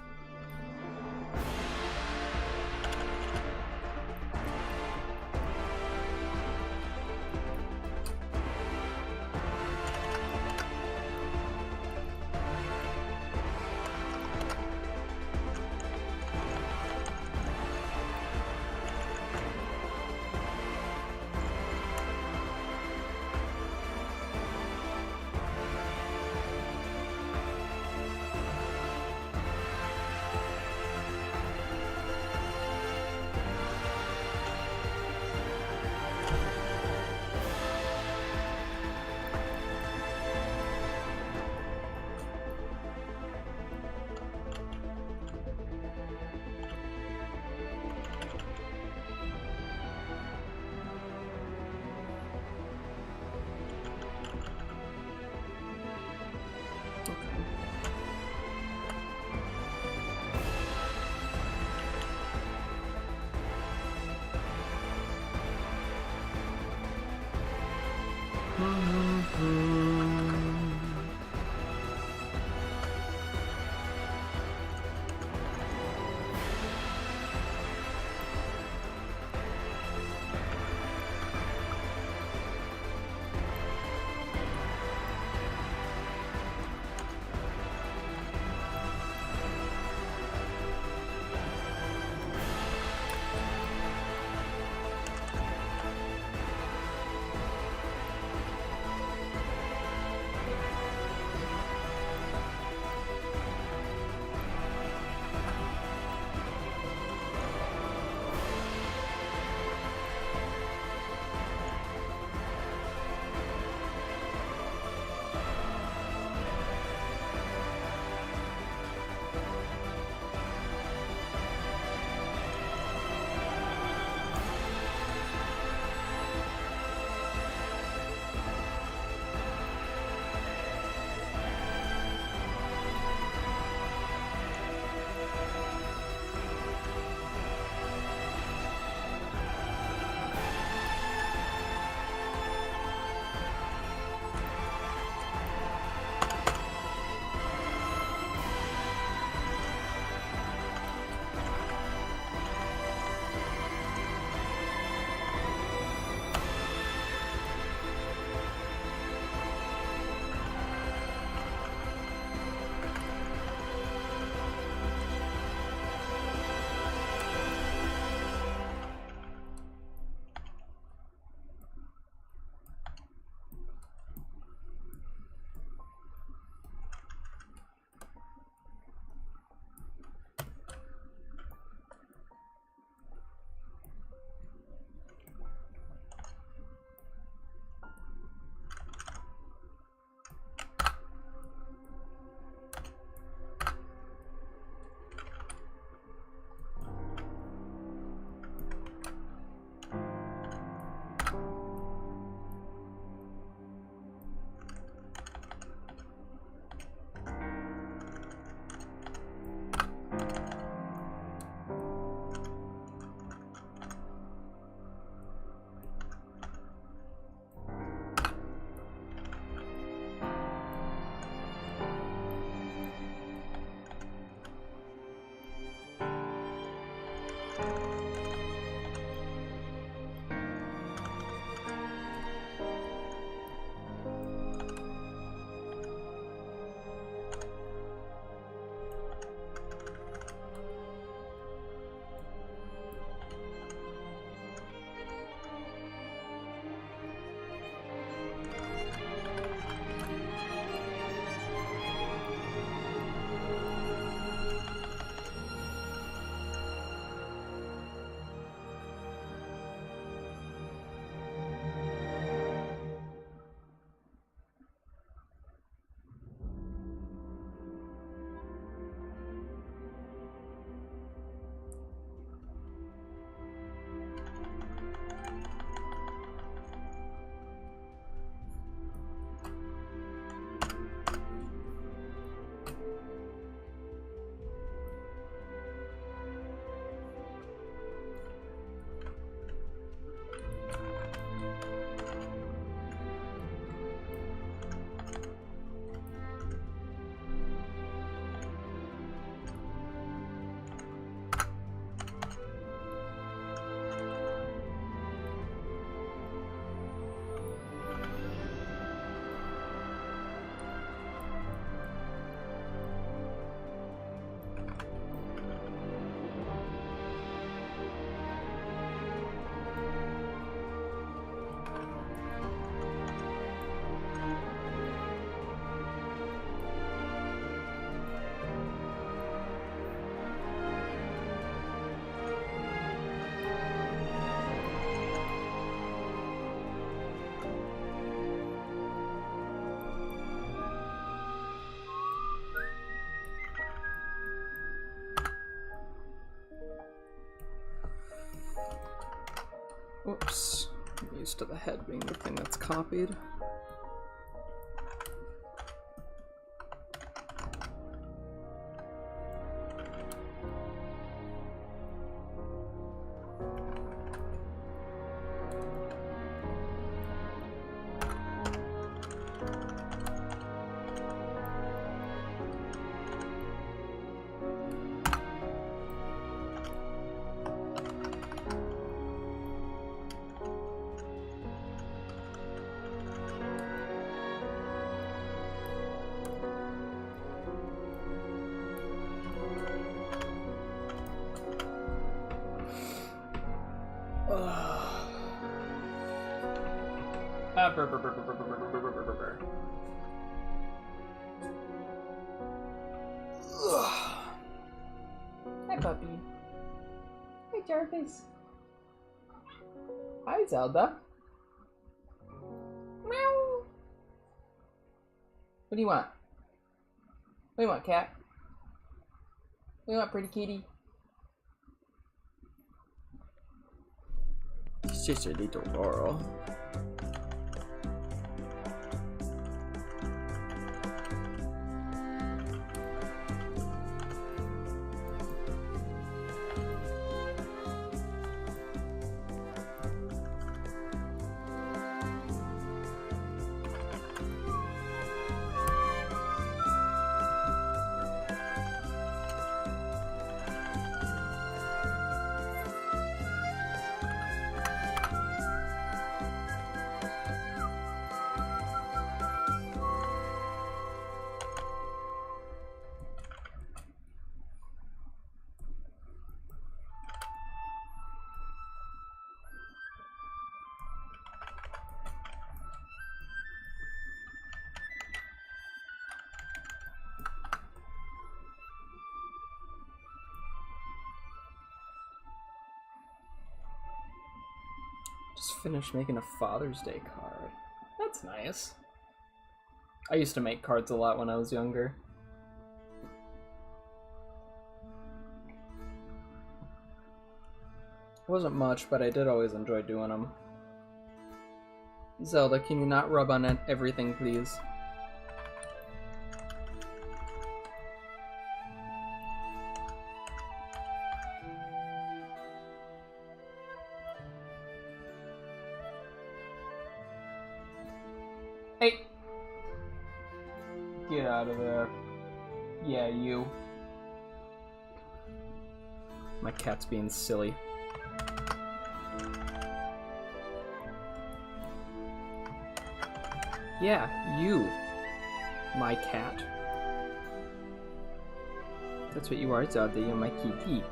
Whoops. I'm used to the head being the thing that's copied. Hi, puppy. Hi, Jarvis. Hi, Zelda. Meow. What do you want? What do you want, cat? What do you want, pretty kitty? It's just a little girl. Just finished making a Father's Day card. That's nice. I used to make cards a lot when I was younger. It wasn't much, but I did always enjoy doing them. Zelda, can you not rub on everything, please? Hey! Get out of there. Yeah, you. My cat's being silly. Yeah, you. My cat. That's what you are, Zelda. You're my kitty.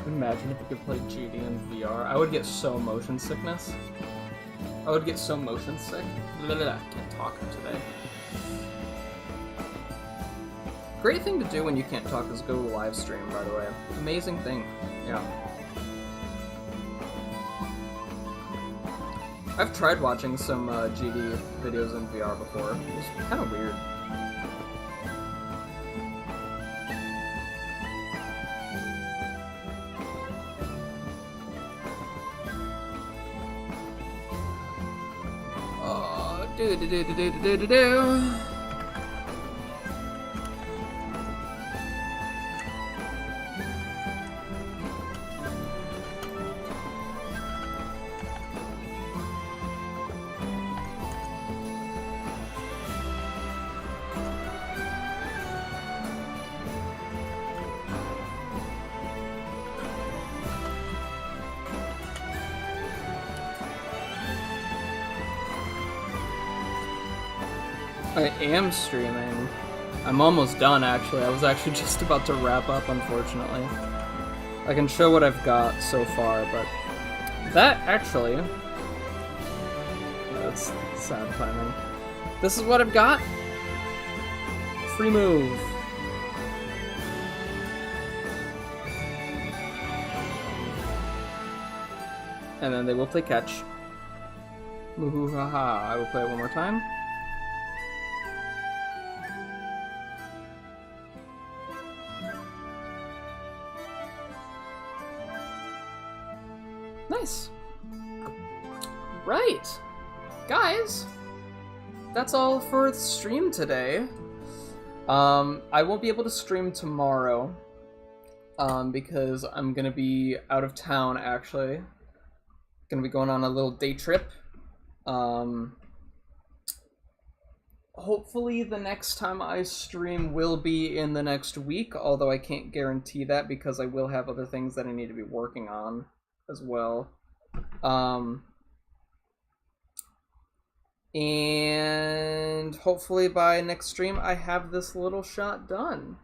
Imagine if you could play GD in VR. I would get so motion sickness. I would get so motion sick. Can't talk today. Great thing to do when you can't talk is go live stream, by the way. Amazing thing. Yeah. I've tried watching some GD videos in VR before. It was kind of weird. Oh, do. I am streaming. I'm almost done, actually. I was actually just about to wrap up, unfortunately. I can show what I've got so far, but that actually... That's sad timing. This is what I've got. Free move. And then they will play catch. Moo-hoo-ha-ha. I will play it one more time. Nice. Right. Guys, that's all for the stream today. I won't be able to stream tomorrow because I'm gonna be out of town, actually. Gonna be going on a little day trip. Hopefully the next time I stream will be in the next week, although I can't guarantee that because I will have other things that I need to be working on as well. And hopefully by next stream I have this little shot done.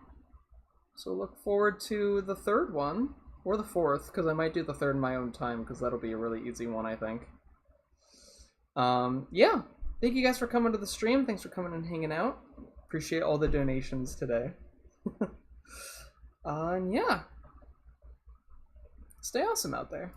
So look forward to the third one, or the fourth, because I might do the third in my own time, because that'll be a really easy one, I think. Yeah, thank you guys for coming to the stream. Thanks for coming and hanging out. Appreciate all the donations today. And yeah, stay awesome out there.